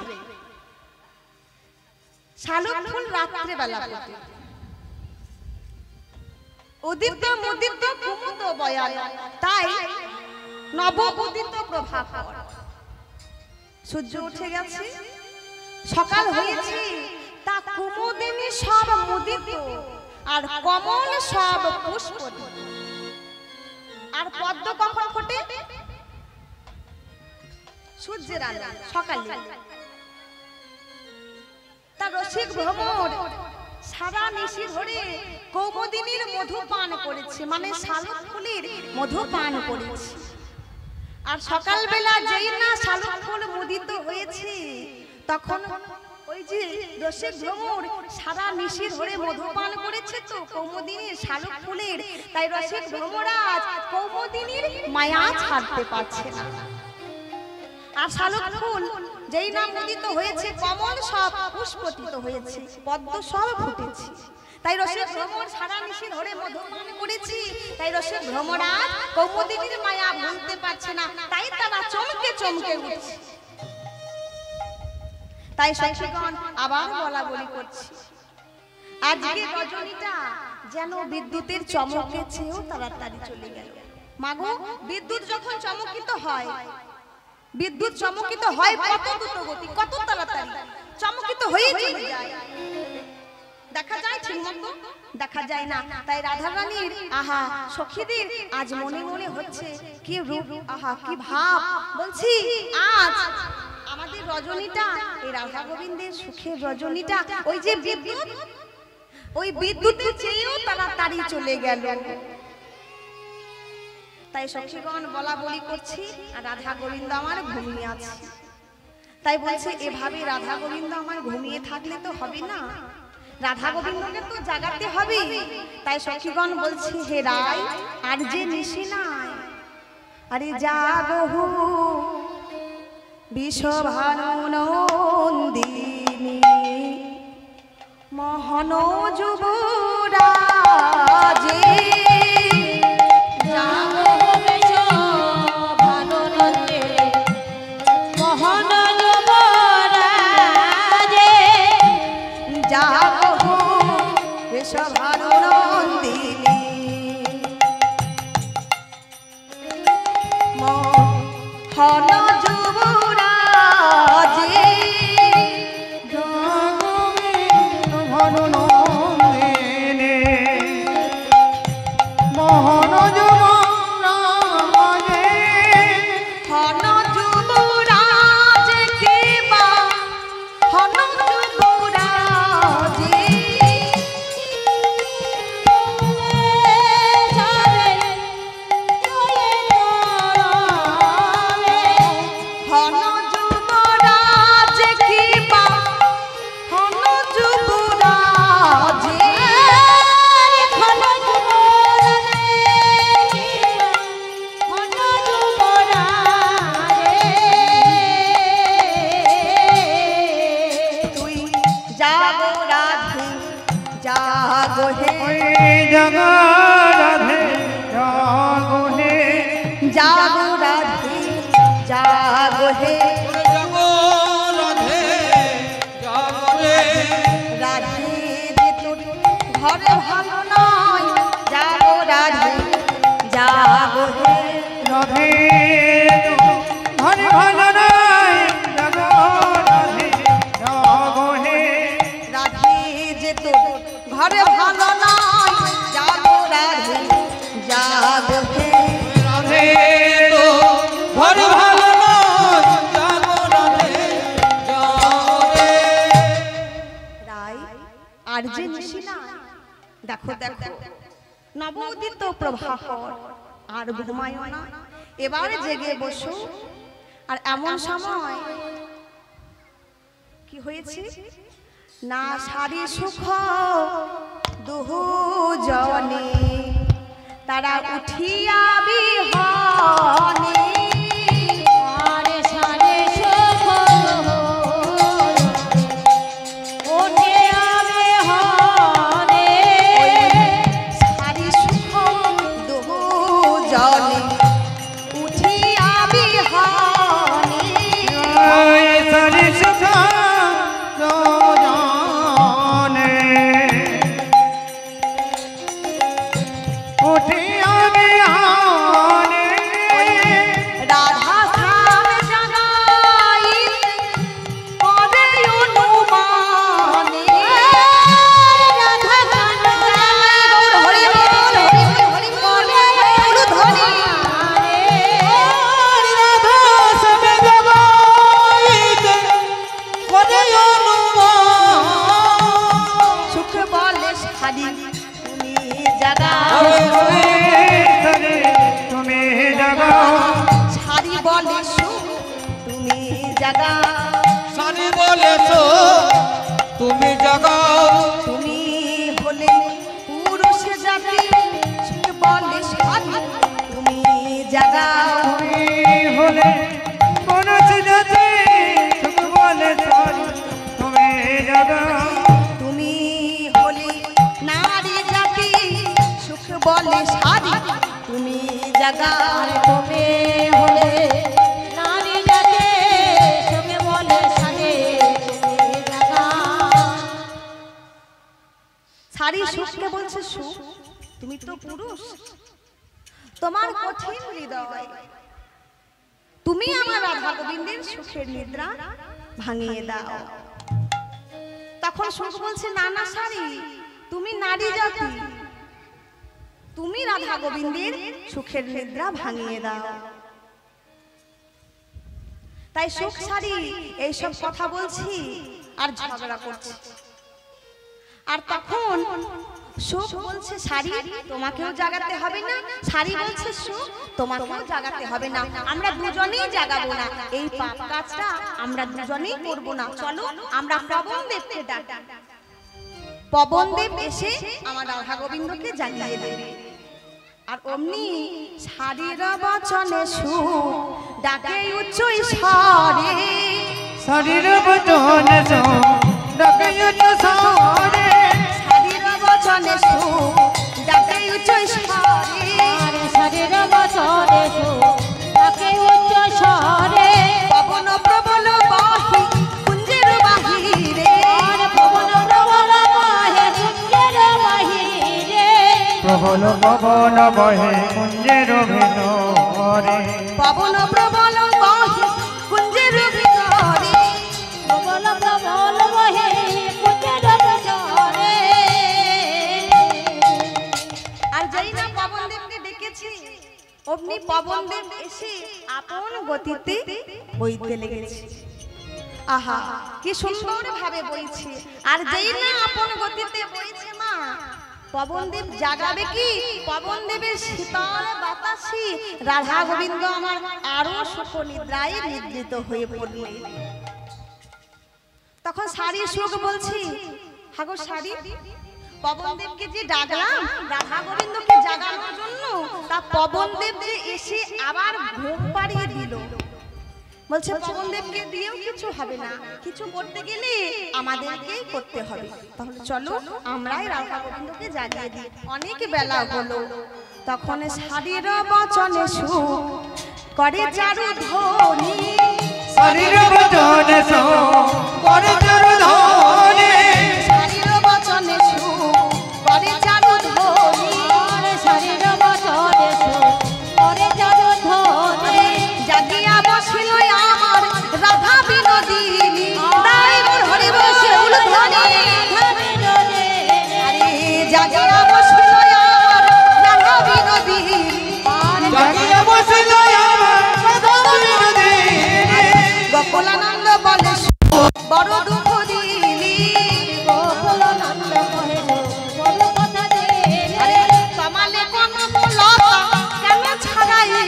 শালুক ফুল রাত্রে বেলা ফোটে উদিত মুদিত কুমুদ বয়ান তাই নব উদিত প্রভাকর সূর্য উঠে গেছে সকাল হয়েছে তা কুমুদিনী সব মুদিত আর কমল সব পুষ্পিত আর পদ্ম কখন ফোটে সূর্যের আলো সকালে তা রসিক ভ্রমর সারা নিশি ধরে কৌমুদিনীর মধু পান করেছে মানে শালুক ফুলের মধু পান করেছে আর সকালবেলা যেই না শালুক ফুল মুদিত হয়েছে তখন ওই যে রসিক ভ্রমর সারা নিশি ধরে মধু পান করেছে তো কৌমুদিনীর শালুক ফুলের তাই রসিক ভ্রমরাজ কৌমুদিনীর মায়া ছাড়তে পারছে না আর শালুক ফুল যেই না মুদিত হয়েছে কমল সব পুষ্পিত হয়েছে পদ্ম সব ফুটেছে তাই রসিক ভ্রমর সারা নিশি ধরে মধু পান করেছি তাই রসিক ভ্রমরাজ কৌমুদিনীর মায়া ভুলতে পারছে না তাই তারা চমকে চমকে উঠছে তাই সখীগণ আবার বলা বলি করছি আজকে রজনীটা যেন বিদ্যুতের চমকে চেয়েও তাড়াতাড়ি চলে গেল মাগো বিদ্যুৎ যখন চমকিত হয় বিদ্যুৎ চমকিত হয় কত দ্রুত গতি কত তাড়াতাড়ি চমকিত হয়ে চলে যায় দেখা যায় ঠিক মতো দেখা যায় না। তাই রাধা রানীর আহা সখীদের আজ মনে মনে হচ্ছে কি রূপ, আহা কি ভাব। বলছি আজ আমাদের রজনীটা, এই রাধা গোবিন্দের সুখের রজনীটা, ওই যে বিদ্যুৎ, ওই বিদ্যুতের চেয়েও তাড়াতাড়ি চলে গেল। তাই সখীগণ বলা বলি করছি, আর রাধা গোবিন্দ আমার ঘুমিয়ে আছে। তাই বলছে এভাবে রাধা গোবিন্দ আমার ঘুমিয়ে থাকলে তো হবে না, রাধা গোবিন্দকে তো জাগাতে হবে। তাই সখীগণ বলছে হে রায় আর যে নিশি নাই, আরে জাগো বিশ্বভানুনন্দিনী মোহন যুবরাজে, জাগো বিশ্বভানুনন্দিনী মোহন যুবরাজে, জাগো বিশ্বভানুনন্দিনী মোহন যুবরাজে, ভানুনন্দিনী মোহন যুবরাজে, হন যুবরাজ কে বা হন যুবরাজে, যাবে চলে তোরাবে, হন যুবরাজ কে বা হন যুবরাজে, ঘন যুবরাজে, ঘন যুবরাজে, তুই জাগো রাধে জাগো হে, ওই জগা রাধে জাগো হে, জাগো রাধে জাগো হে, জাগো রাধে জাগো রে, রাধে যে তোর ঘরে ভালো নয়, জাগো রাধে জাগো হে, রাধে তো হরে ভালো নাই, জগা রাধে জাগো হে, রাধে যে তোর ঘরে ভালো নয়, জাগো রাধে জাগো হে, রাধে তো ঘর ভালো নয়, জাগো রাধে জাগো রে। রাই আর যে নিশি না, দেখো দেখো নবোদিত প্রভাকর, আর ঘুমায়ও না, এবারে জেগে বসো। আর এমন সময় কি হয়েছে না, সারি সুখ দুহু জনে তারা উঠিয়া বিহনে, আরে সারে সুখ ওঠে আবে হনে, সারি সুখ দুহু জনে উঠিয়া বিহনে, ওই সারি সুখা জানে উঠে আমি আনে, রাধা শ্যাম জানাই পদে অনুমানে, রাধা গান হরি বল হরি বল হরি বল ধ্বনি, রাধা সবে জবাইতে করে অনুমান, সুখ বলে সারি তুমি জাগাও, সারে তুমি জাগাও, সারি বলে সুখ তুমি জাগাও, সারি বলেছো তুমি জাগাও, তুমি হলে পুরুষ জাতি, সুখ বলে সারি তুমি জাগাও, তুমি হলে কোন যাতে সুখ বলে সারি তুমি জাগাও, তুমি হলে নারী জাতি, সুখ বলে সারি তুমি জাগাও, তুমি হলে নারী জাতে সবে বলে সাজে তুমি জাগা, সারি সুখকে বলছে সুখ, তুমি তো পুরুষ, তোমার কঠিন হৃদয়, তুমি আমার রাধা গোবিন্দের সুখের নিদ্রা ভাঙিয়ে দাও। তখন সুখ বলছে না না সারি, তুমি নারী জাতি, তুমি রাধা গোবিন্দের সুখের নিদ্রা ভাঙিয়ে দাও। তাই সুখ সারি এইসব কথা বলছি আর ঝগড়া করছি। আর তখন সুখ বলছে সারি তোমাকেও জাগাতে হবে না, সারি বলছে সুখ তোমাকেও জাগাতে হবে না, আমরা দুজনেই জাগাবো না, এই পাপ কাজটা আমরা দুজনেই করব না, চলো আমরা পবন দেবকে ডাকি। পবন দেব এসে আমার রাধা গোবিন্দকে জাগিয়ে দেবে। আর অমনি সারির বচনে সুখ ডাকে উচ্চ স্বরে, শরীর বচন ডাকে উচ্চ স্বরে, সারির বচনে সুখ ডাকে উচ্চ স্বরে, শরীর বচনে সুখ ডাকে উচ্চ স্বরে, পবন প্রবল বহি কুঞ্জের বাহিরে, পবন প্রবল বহে কুঞ্জের বাহিরে, প্রবল পবন বহে কুঞ্জের ভিতরে, পবন প্রবল বহি কুঞ্জের ভিতরে, প্রবল প্রবল বহে কুঞ্জের ভিতরে। আর যেই না পবন দেবকে ডেকেছি অমনি পবন দেব এসে আপন গতিতে বইতে লেগেছে। আহা কি সুন্দর ভাবে বইছে। আর যেই না আপন গতিতে বইছে মা, পবন দেব জাগাবে কি, পবন দেবের শীতল বাতাসে রাধা গোবিন্দ আমার আরো সুখ নিদ্রায় নিদ্রিত হয়ে পড়লেন। তখন সারি সুখ বলছি, হাগো সারি, পবন দেবকে যে ডাকলাম রাধা গোবিন্দকে জাগানোর জন্য, তা পবন দেব যে এসে আবার ঘুম পাড়িয়ে দিল। বলছে পবন দেবকে দিয়েও কিছু হবে না, কিছু করতে গেলে আমাদেরকেই করতে হবে, তাহলে চলো আমরাই রাধা গোবিন্দকে জাগিয়ে দিই, অনেক বেলা হলো। তখন সারির বচনে সুখ করে চারু ধ্বনি, শরীর বচন করে চারু ধ্বনি, সারির বচনে সুখ করে চারু ধ্বনি, শরীর বচনে সুখ করে চারু ধ্বনি, জাগিয়া বসিল আমার রাধা বিনোদিনী, তাই হরি বসে উলধ্বনি, আরে জাগিয়া বসিল আমার রাধা বিনোদিনী, জাগিয়া বসিল আমার রাধা বিনোদিনী, গোকুলানন্দ বলে বড় দুঃখ দিলি, গোকুলানন্দ কহিল বড় কথা দিলি, আরে কমালে কোন লতা কেন ছাড়াইলি,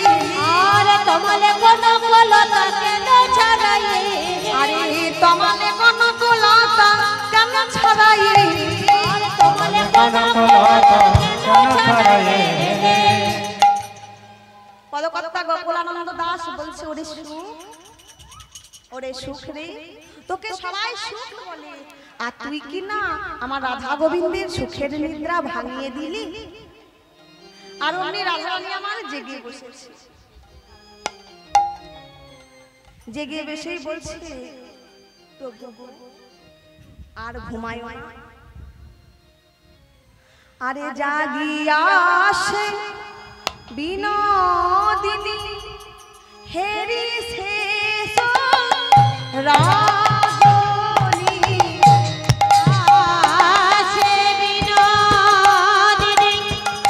আরে তোমালে কোন লতা কেন ছাড়াইলি, আরে তোমালে কোন লতা কেন ছাড়াইলি, আরে তোমালে কোন লতা কেন ছাড়াইলি। পদকর্তা গোকুলানন্দ দাস বলছে ওরে সুখ, ওরে সুখ রে, তোকে সবাই সুখ বলে, আর তুই কি না আমার রাধা গোবিন্দের সুখের নিদ্রা ভাঙিয়ে দিলি। আর অমনি রাধারানী আমার জেগে বসেছে, জেগে বসেই বলছে প্রভু আর ঘুমায় না, আরে জাগিয়া আসে বিনোদিনী হেরি শেষ রাজনী, আসে বিনোদিনী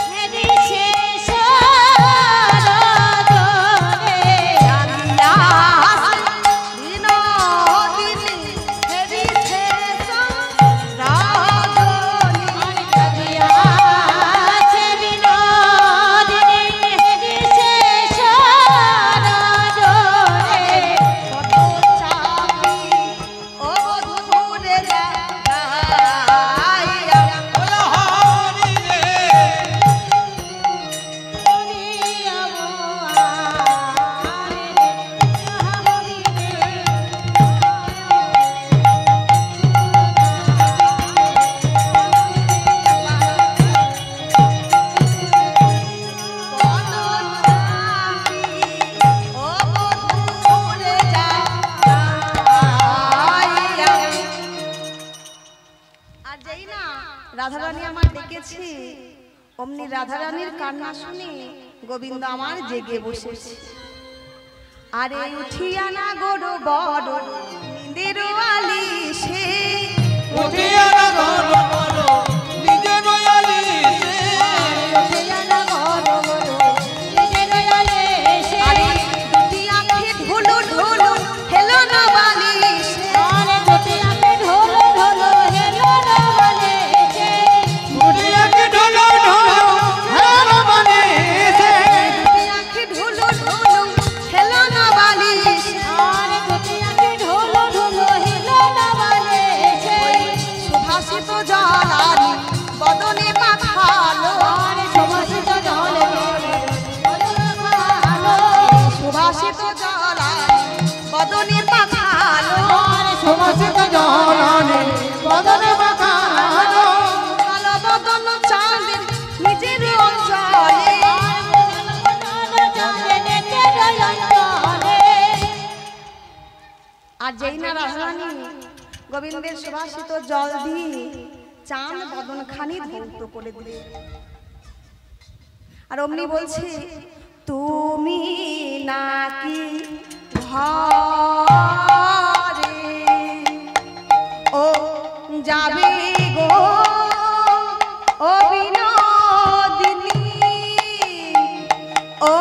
হেরি শেষ রাজনে, জাগিয়া আসে বিনোদিনী হেরি শেষ রাজনী, আসে বিনোদিনী হেরি শেষ রাজনে, কত চাপি ও ধুরে যাইয়া, বলো হরি রে, কত চাপি ও ধুরে যাইয়া। আর যেই না রাধারানী আমার ডেকেছে অমনি রাধারানীর কান্না শুনে গোবিন্দ আমার জেগে বসেছে। আরে উঠিয়া না গরু বড় নিন্দের আলি সে, উঠিয়া না ঘর ঘর নিজে রয়ালি সে উঠিয়া না ঘর ঘর নিজের আলে এসে আরে দুটি আঁখে ঢোলো ঢোলো হেলো না বালিশ আরে দুটি আঁখে ঢোলো ঢোলো হেলো না বলে এসে উঠিয়াকে ঢোলো ঢোলো হেলো মানে এসে দুটি আঁখে ঢোলো ঢোলো হেলো না বালিশ আরে দুটি আঁখে ঢোলো ঢোলো হেলো না বলে এসে সুভাষিত জলারি বদনে মাখালো আরে সুবাসিত জলে ভালো সুভাষিত জলারি বদনে মাখালো আরে সুবাসিত জলানি বদনে মাখালো ভালো বদন চাঁদের নিজের অঞ্চলে আর যেই না রাধারানী গোবিন্দের সুভাষিত জল দিয়ে চাঁদ বদন খানি ধৌত করে দিলে আর অমনি বলছে তুমি নাকি ঘরে ও যাবে গো ও বিনোদিনী ও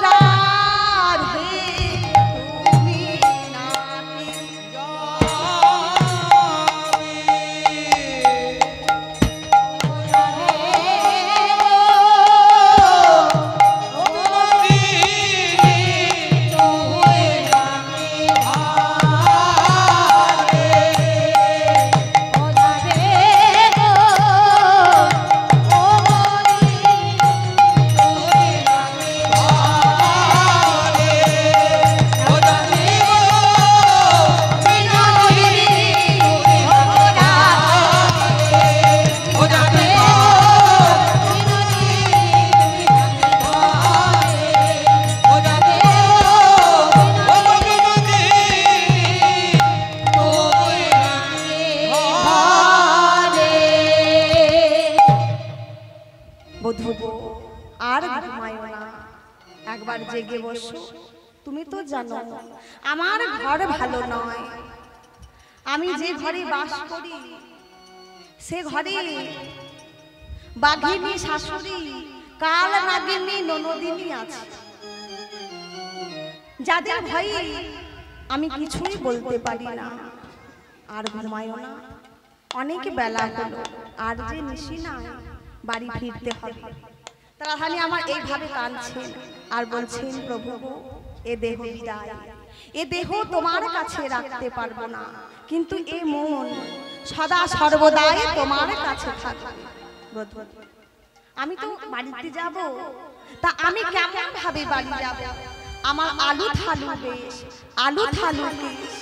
রাধে তুমি নাকি বধূ আর ঘুমায়ো না, একবার জেগে বসো। তুমি তো জানো আমার ঘর ভালো নয়, আমি যে ঘরে বাস করি সে ঘরে বাঘিনী শাশুড়ি কাল নাগিনী ননদিনী আছে, যাদের ভয়ে আমি কিছুই বলতে পারি না। আর ঘুমায়ো না, অনেক বেলা হলো, আর যে নিশি না বাড়ি ফিরতে হবে। রাধারানী আমার এইভাবে কাঁদছেন আর বলছেন, প্রভু এ দেহ বিদায়, এ দেহ তোমার কাছে রাখতে পারবো না, কিন্তু এ মন সদা সর্বদাই তোমার কাছে থাকবে। আমি তো বাড়িতে যাব, তা আমি কেমন ভাবে বাড়ি যাব? আমার আলু থালু বেশ, আলু থালু বেশ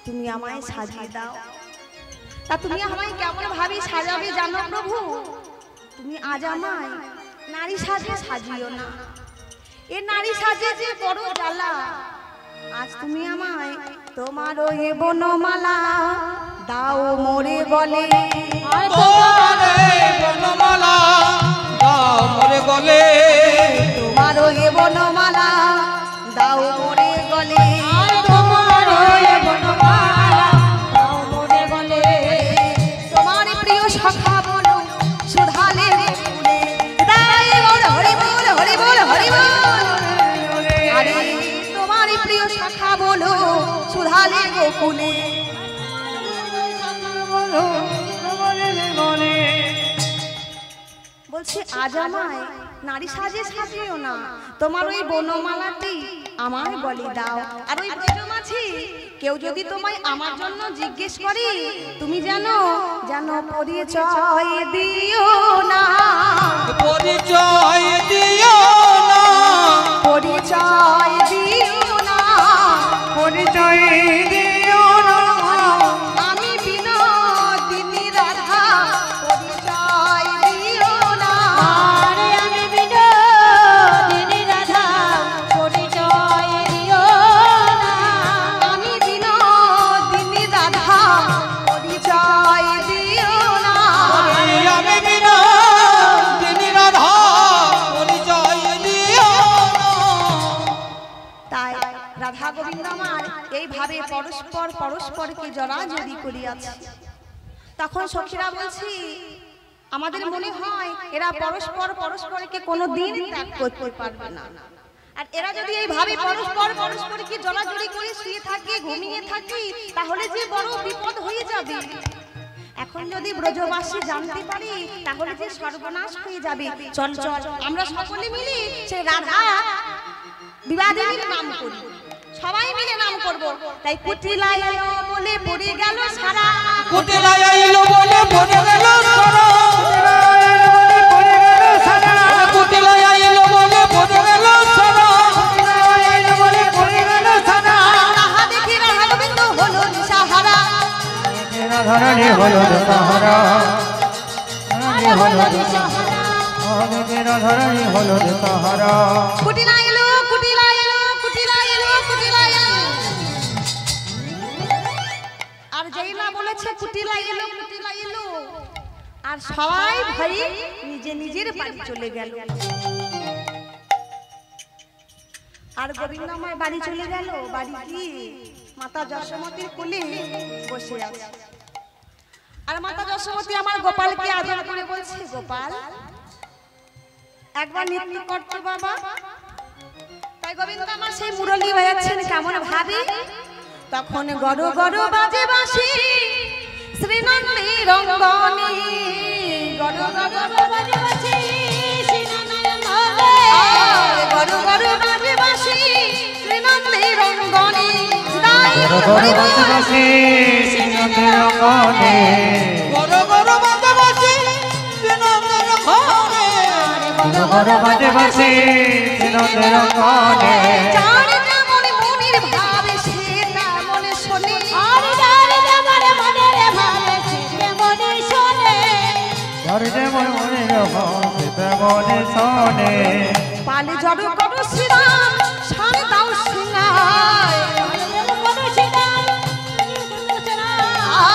তুমি আমায় সাজিয়ে দাও। তা তুমি আমায় কেমন ভাবে সাজাবে জানো প্রভু? তুমি আজ আমায় নারী সাজে সাজিও না, এ নারী সাজে যে বড় জ্বালা। আজ তুমি আমায় তোমার এ বনমালা দাও মোরে বলে, তোমারে বনমালা দাও মোরে গলে, তোমার এ বনমালা দাও মোরে গলে, তোমার ওই বনমালা দাও মোরে গলে। তোমার প্রিয় সখা বলো সুধালে ফুলে, তাই বল হরি বল হরি বল হরি বল। আরে তোমার প্রিয় সখা বলো সুধালে গোকুলে, বলছি আজ আমায় নারী সাজে সাজিও না, তোমার ওই বনমালাটি আমায় বলি দাও। আর ওই ব্রজমাঝি কেউ যদি তোমায় আমার জন্য জিজ্ঞেস করে, তুমি জানো জানো পরিচয় দিও না, পরিচয় দিও না, পরিচয় দিও না, পরিচয় দিও না, আমি বিনোদিনী রাধা, পরিচয় দিও না। আরে আমি বিনোদিনী রাধা, পরিচয় দিও না। আমি বিনোদিনী রাধা, পরিচয় দিও না। আমি বিনা দিনী রাধা পরিচয় দিও না। তাই রাধা গোবিন্দ আমার এইভাবে পরস্পরকে জড়াজড়ি করিয়াছে। তখন সখীরা বলছি আমাদের মনে হয় এরা পরস্পরকে কোনোদিন ত্যাগ করতে পারবে না। আর এরা যদি এইভাবে পরস্পরকে জড়াজড়ি করে শুয়ে থাকে, ঘুমিয়ে থাকে, তাহলে যে বড় বিপদ হয়ে যাবে। এখন যদি ব্রজবাসী জানতে পারি তাহলে যে সর্বনাশ হয়ে যাবে। চল চল আমরা সকলে মিলে সে রাধা বিবাহের নাম করি, সবাই মিলে নাম করব। তাই কুটিলা এলো বলে পড়ে গেল সারা, কুটিলা এলো বলে পড়ে গেল সারা, কুটিলা এলো বলে পড়ে গেল সারা, তাহা দেখি রাধার বিন্দু হলো দিশাহারা, ধরণী হলো সাহারা, ধরণী হলো সাহারা। কুটিলা এলো কুটিলা এলো কুটিলা এলো কুটিলা এলো। আর যেই না বলেছে কুটিলা এলো কুটিলা এলো, আর সবাই ভাই নিজের বাড়ি চলে গেল। আর গোবিন্দ আমার বাড়ি চলে গেল। বাড়ি কি মাতা যশোমতীর কোলে বসে আছে। আর মাতা যশোমতী আমার গোপালকে আদর করে বলছে, গোপাল একবার নৃত্য করতে বাবা। তাই গোবিন্দ আমার সেই মুরলী বাজাচ্ছেন কেমন ভাবে। তখন গরু গরু বাজে বাঁশি শ্রীনন্দী রঙ্গনে, গরু গরু বাজে বাঁশি গরু গরু বাজে বাঁশি শ্রীনন্দী রঙ্গনে, বড় বড় বাজে বাজে বিনোদের ঘরে, বড় বাজে বাজে বিনোদের ঘরে। যার যেমন মনের ভাবে সে তেমন শোনে, আর যার যেমন মনের ভাবে সে তেমনই শোনে। যার যেমন মনের ভাবে তেমন শোনে। পালে জড় করো শ্রীরাম শান দাও সিংহায়,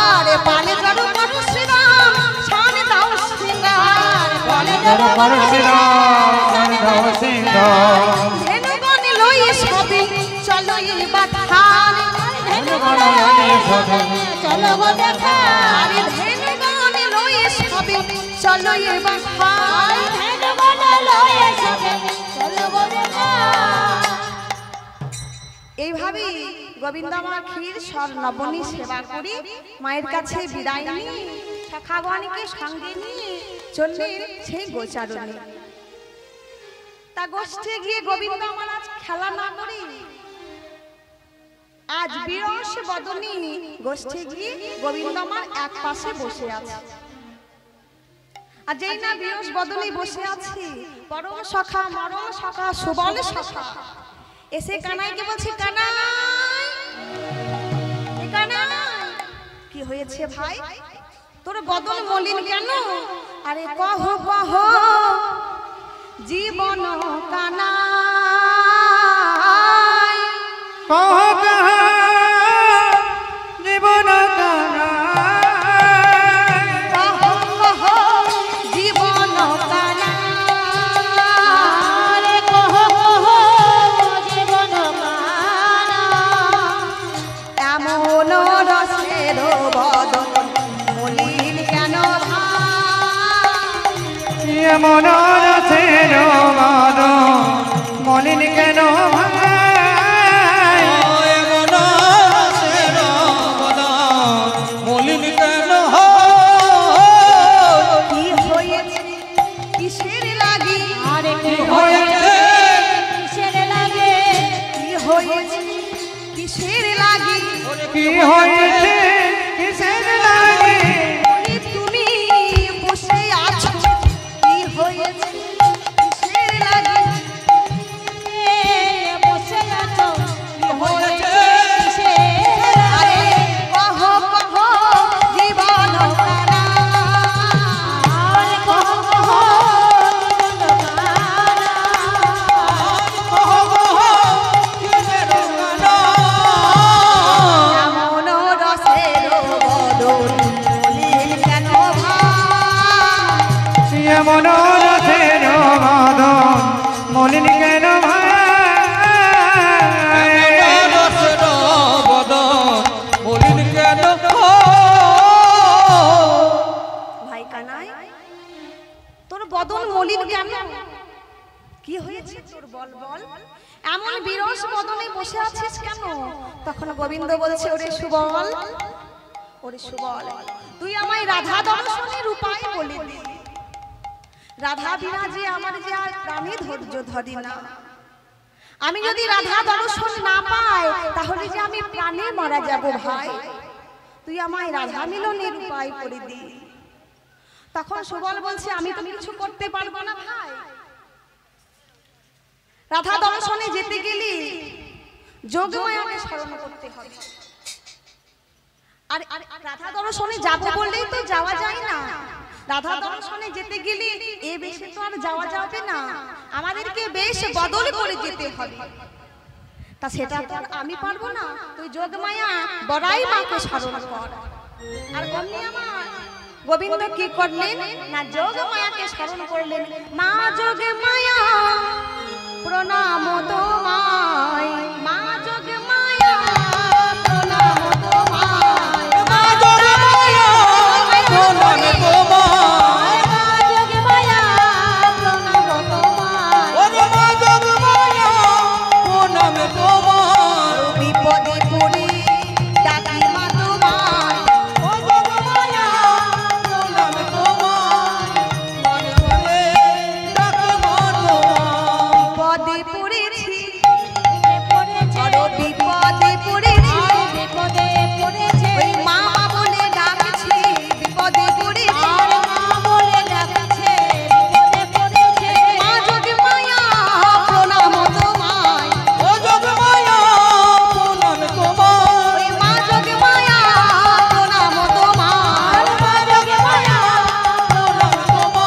আরে পালে জড় করো শ্রীরাম শান দাও সিংহায়, ধেনুগণ লই সবে চলো এবার ধান, চলো গো দেখা, আরে ধেনুগণ লই সবে চলো এবার ধান। এইভাবে গোবিন্দ আমার ক্ষীর সর নবনী সেবা করি মায়ের কাছে বিদায় নিয়ে সখাগণকে সঙ্গে নিয়ে চললেন সেই গোচারণে। তা গোষ্ঠে গিয়ে গোবিন্দ আমার আজ খেলা না করি, আজ বিরস বদনী গোষ্ঠে গিয়ে গোবিন্দ আমার এক পাশে বসে আছে। আর যেই না বিরস বদনী বসে আছি, পরম সখা মরম সখা সুবল সখা এসে কানাইকে বলছে, কানাই কানাই কি হয়েছে ভাই, তোর বদন মলিন কেন? আরে কহ কহ জীবন কানাই, কহ কহ জীবন কানাই, কহ কহ জীবন কানাই, রে কহ কহ জীবন কানা। এমন রসের বদন মলিন কেন ভাই, এমন রসের বদন মলিন কেন ভাই, এমন রসের বদন মলিন কেন কি হয়েছে কিসের লাগি, আরে কি হয়েছে কিসের লাগে, কি হয়েছে কিসের লাগি, কি হয়েছে কিসের লাগে, ওরে তুমি বসে আছো কি হয়েছে কিসের লাগি, বসে আছো কি হয়েছে কিসের আরে লাগে। কহ কহ জীবন কানা, আরে কহ কহ জীবন কানা। কহ কহ কিসের গান, এমন রস বদনে বসে আছিস কেন? তখন গোবিন্দ বলছে, ওরে সুবল, ওরে সুবল, তুই আমায় রাধা দর্শনের উপায় বলে দে। রাধা বিনা যে আমার যে আর প্রাণে ধৈর্য ধরি না। আমি যদি রাধা দর্শন না পাই তাহলে যে আমি প্রাণে মারা যাব ভাই, তুই আমায় রাধা মিলনের উপায় করে দি। তখন সুবল বলছে, আমি তো কিছু করতে পারবো না ভাই। রাধা দর্শনে যেতে গেলে যোগমায়াকে স্মরণ করতে হবে। আর রাধা দর্শনে যাব বললেই তো যাওয়া যায় না। রাধা দর্শনে যেতে গেলে এ বেশে তো আর যাওয়া যাবে না, আমাদেরকে বেশ বদল করে যেতে হবে। তা সেটা তো আমি পারবো না, তুই যোগমায়া বড়াই মাকে স্মরণ কর। আর অমনি আমার গোবিন্দ কি করলেন না, যোগমায়াকে স্মরণ করলেন। মা যোগমায়া প্রণাম তোমায়, মা যোগমায়া প্রণাম তোমায়, মা যোগমায়া প্রণাম তোমায়, মা যোগমায়া প্রণাম তোমায়, ওরে মা যোগমায়া প্রণাম তোমায়, বিপদে পড়ে ডাকি মা তোমায়, ও যোগমায়া প্রণাম তোমায়, মনে মনে ডাকি মা তোমায়, বিপদে পড়েছি, বড় বিপদে পড়েছি, বিপদে পড়েছে, ওই মা বলে ডাকছি, বিপদে পড়েছি, মা বলে ডাকছে, বিপদে পড়েছে, মা যোগমায়া প্রণাম তোমায়, ও যোগমায়া প্রণাম তোমায়, ওই মা যোগমায়া প্রণাম তোমায়, মা যোগমায়া প্রণাম তোমায়।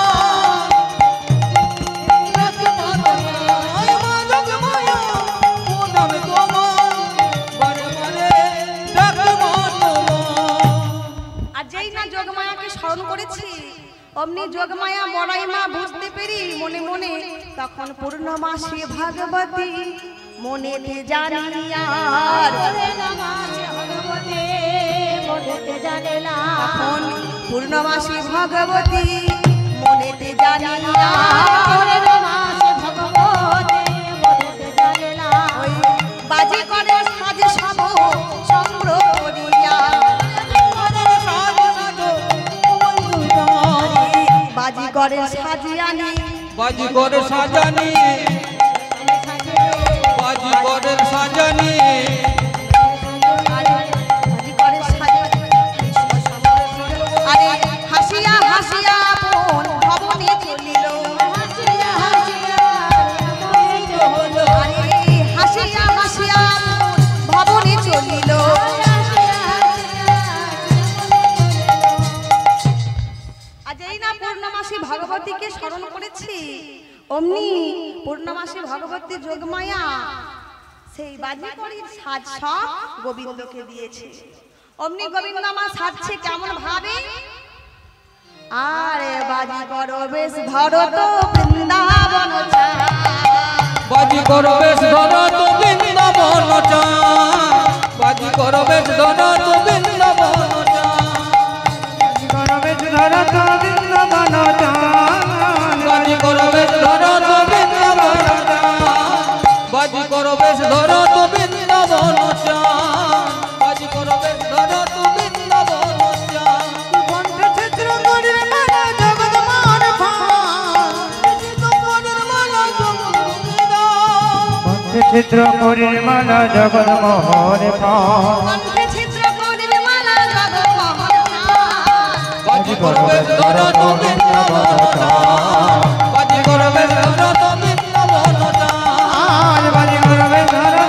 আর যেই না যোগমায়াকে স্মরণ করেছি অমনি যোগমায়া বড়াই মা বুঝতে পেরি মনে মনে, তখন পূর্ণমাসী ভাগবতী মনেতে জানিয়ার, তখন পূর্ণমাসী ভগবতী মনেতে জানিয়ার, ওই বাজি করে সাজে সব সংগ্রহ করিয়া, বাজি করে সাজিয়ানি, বাজি করে সাজানি, বাজি করে সাজানি, বাজি করে সাজিয়ানি, আরে হাসিয়া হাসিয়া আপন ভবনে চলিল, আরে হাসিয়া হাসিয়া আপন ভবনে চলিল। আজ এই না পূর্ণমাসী ভগবতীকে স্মরণ করেছি অমনি পূর্ণমাসী ভগবতী যোগমায়া সেই বাজি করির সাজ সব গোবিন্দকে দিয়েছে। অমনি গোবিন্দ মা সাজছে কেমন ভাবে, আরে বাজি করো বেশ ধরো তো বৃন্দাবন চায়, বাজি করো বেশ ধরো তো বৃন্দাবন চায়, বাজি করো বেশ ধরো তো বৃন্দাবন চায়, বাজি করো বেশ ধরো তো বৃন্দাবন চায়, বাজি করো বেশ ধরো তো বৃন্দাবন চায়, বাজি করো বেশ ধরো তো বৃন্দাবন চায়। চিত্র করির মালা জগৎ মোহর কণ্ঠে ছিদ্র করির মালা জগৎ মোহন, বাজি করো বেশ ধরো তো বৃন্দাবন চায়, বাজি করো বেশ ধরো তো বৃন্দাবন চায়, বাজি করবে ধরা,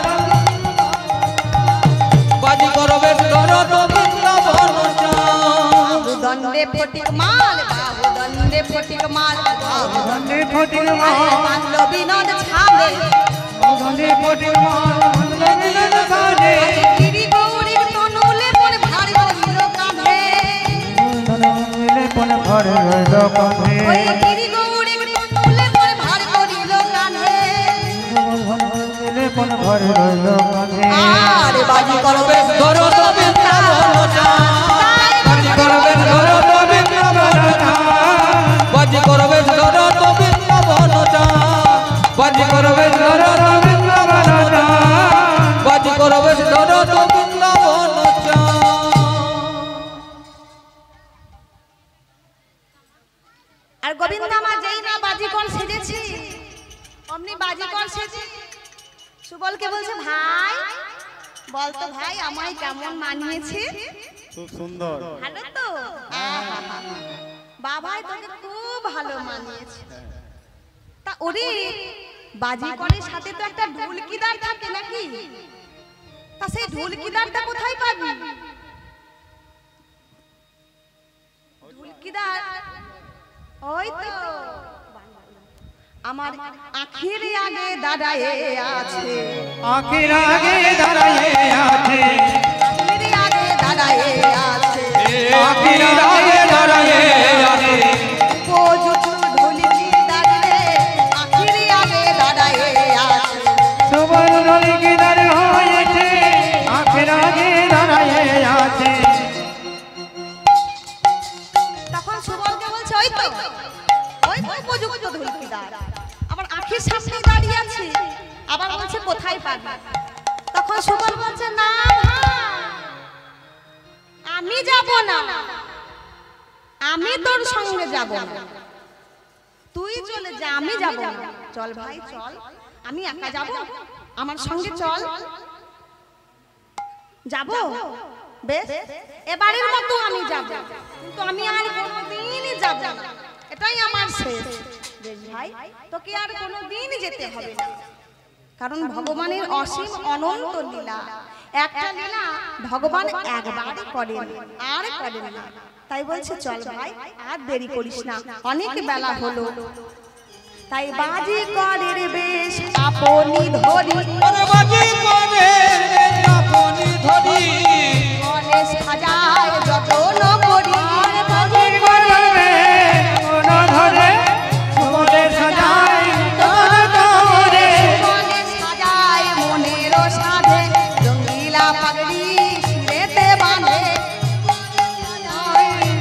বাজি করো বেশ ধরো তো বৃন্দাবন চায়। দণ্ডে ফটিক মাল, বাহু দণ্ডে ফটিক মাল, ধন্দে ফটিক মাল, বাংল বিনোদ ছালে, ধন্দে ফটিক মাল, ধন্দে কাঁধে, গিরি গৌরীর তনুলে পরে ভারী রইল কাঁধে, ধন্দে কোন ঘর রইল কাঁধে, ওই গিরি গৌরীর তনুলে পরে ভারী রইল কাঁধে, ধন্দে কোন ঘর রইল কাঁধে। আর বাজি করো বেশ ধরো তো বৃন্দাবন চায়, বাজি করো বেশ ধরো তো বৃন্দাবন চায়, বাজি করো বেশ ধরো তো বৃন্দাবন চায়, বাজি করো বেশ ধরো তো বৃন্দাবন চায়। বলতো ভাই আমায় কেমন মানিয়েছে? খুব সুন্দর। ভালো তো? বাবাই তোকে খুব ভালো মানিয়েছে। তা ওরে বাজি করের সাথে তো একটা ঢোলকিদার থাকে নাকি? তা সেই ঢোলকিদারটা কোথায় পাবি? ঢোলকিদার ওই তো আমার আখির আগে দাঁড়ায়ে আছে, আখির আগে দাঁড়ায়ে আছে, আখির আগে দাঁড়ায়ে আছে, আখির আগে দাঁড়ায়ে আছে, উপযুক্ত ঢোলকিদার রে আখির আগে দাঁড়ায়ে আছে। সুবল ঢোলকিদার হয়েছে, আখির আগে দাঁড়ায়ে আছে। তখন সুবলকে বলছে ওই তো উপযুক্ত ঢোলকিদার আমার আখির সামনে দাঁড়িয়ে আছে, আবার বলছে কোথায় পাবি? তখন সুবল বলছে না ভাই আমি যাব না, আমি তোর সঙ্গে যাব না, তুই চলে যা, আমি যাব না। চল ভাই চল, আমি একা যাব, আমার সঙ্গে চল। যাব বেশ, এবারের মতো আমি যাব, কিন্তু আমি আর কোনোদিনই যাব না, এটাই আমার শেষ। বেশ ভাই তোকে আর কোনোদিন যেতে হবে না, কারণ ভগবানের অসীম অনন্ত লীলা, একটা লীলা ভগবান একবারই করেন আর করেন না। তাই বলছে চল ভাই আর দেরি করিস না, অনেক বেলা হলো। তাই বাজি করের বেশ আপনি ধরি, ওরে বাজি করের বেশ আপনি ধরি, মনে সাজায় যতন করি, বাজি করবে মন ধরে, সুবলে সাজায় তন ধরে, মনে সাজায় মনের সাধে, রঙ্গিলা পাগড়ি শিরেতে বাঁধে,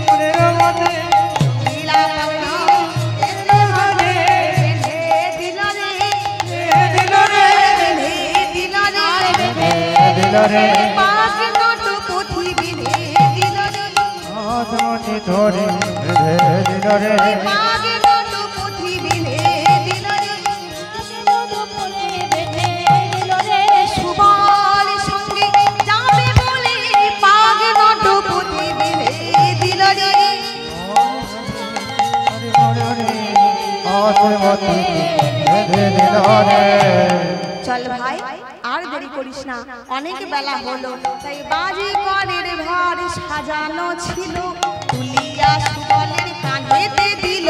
মনের মধ্যে রঙ্গিলা পাগড়ি বাঁধে, বেঁধে দিল রে, দিল রে, বেঁধে দিল রে, দিল রে, পাক নট পুঁথি বিধে দিল রে, হাতমনি ধরে দিল রে, পাক নট পুঁথি বিধে দিল রে, সুবল সঙ্গে যাবে বলে পাক নট পুঁথি বিধে দিল রে। হাতমনি দিল রে। চল ভাই আর দেরি করিস না, অনেক বেলা হলো। তাই বাজি করের ভার সাজানো ছিল, তুলিয়া সুবলের কাঁধেতে দিল,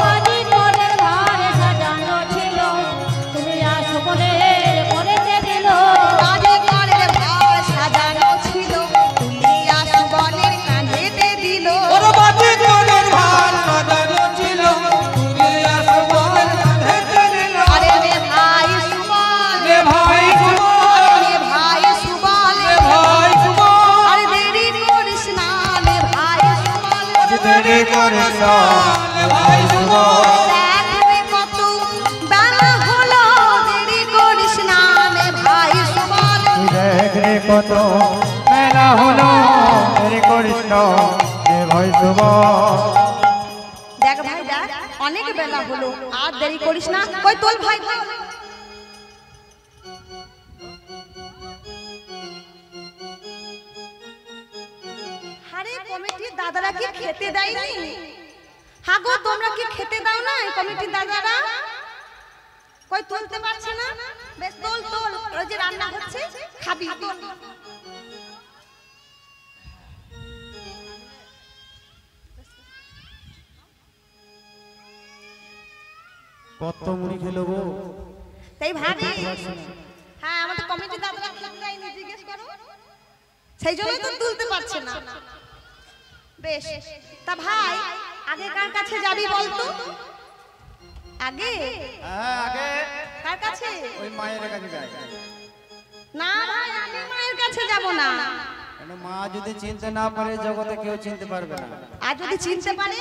বাজি করের ভার সাজানো ছিল, তুমি সুবলের করেতে দিল। বাজি করের ভার সাজানো ছিল, তুলিয়া সুবলের কাঁধেতে দিল। ওরে বাজি করের ভার সাজানো ছিল, তুলিয়া সুবলের কাঁধেতে দিল। আরে রে ভাই সুবল, রে ভাই সুবল, রে ভাই সুবল, রে ভাই সুবল, আরে দেরি করিস না রে ভাই সুবল, দেরি করিস না রে ভাই সুবল, দেখবে কত বেলা হলো, দেরি করিস না রে ভাই সুবল। দেখ রে কত মেলা হলো, দেরি করিস না রে ভাই সুবল। দেখ ভাই দেখ অনেক বেলা হলো, আর দেরি করিস না। কই তোল ভাই তোল। আরে কমিটির দাদারা কি খেতে দেয়নি? হ্যাঁ গো তোমরা কি খেতে দাও না কমিটির দাদারা? কই তুলতে পারছে না? বেশ তোল তোল, ওই যে রান্না হচ্ছে খাবি তোল। কত মুড়ি খেলো গো? তাই ভাবি হ্যাঁ আমাদের কমিটি দাদারা খেতে দেয়নি, জিজ্ঞেস করো, সেই জন্যই তো তুলতে পারছে না। বেশ তা ভাই আগে কার কাছে যাবি বলতো? আগে হ্যাঁ আগে কার কাছে? ওই মায়ের কাছে যাই। না ভাই আমি মায়ের কাছে যাব না। কেন মা যদি চিনতে না পারে জগতে কেউ চিনতে পারবে না। আর যদি চিনতে পারে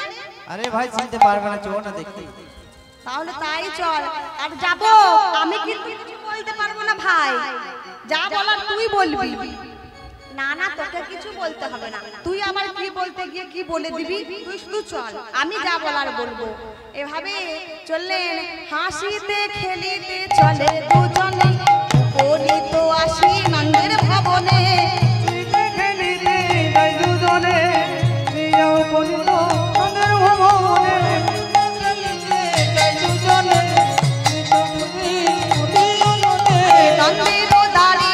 আরে ভাই চিনতে পারবে না, চো না দেখতে। তাহলে তাই চল। আর যাব আমি কিন্তু কিছু বলতে পারবো না ভাই, যা বলার তুই বলবি। না না তোকে কিছু বলতে হবে না, তুই আবার কি বলতে গিয়ে কি বলে দিবি, তুই শুধু চল, আমি যা বলার বলবো। এভাবে চললেন হাসিতে খেলিতে চলে দুজনে, বলিত আসি নন্দের ভবনে। ভবনে দেখে নিতে যাই দুজনে নিয়ে উপনীত নন্দের ভবনে নন্দের দ্বারে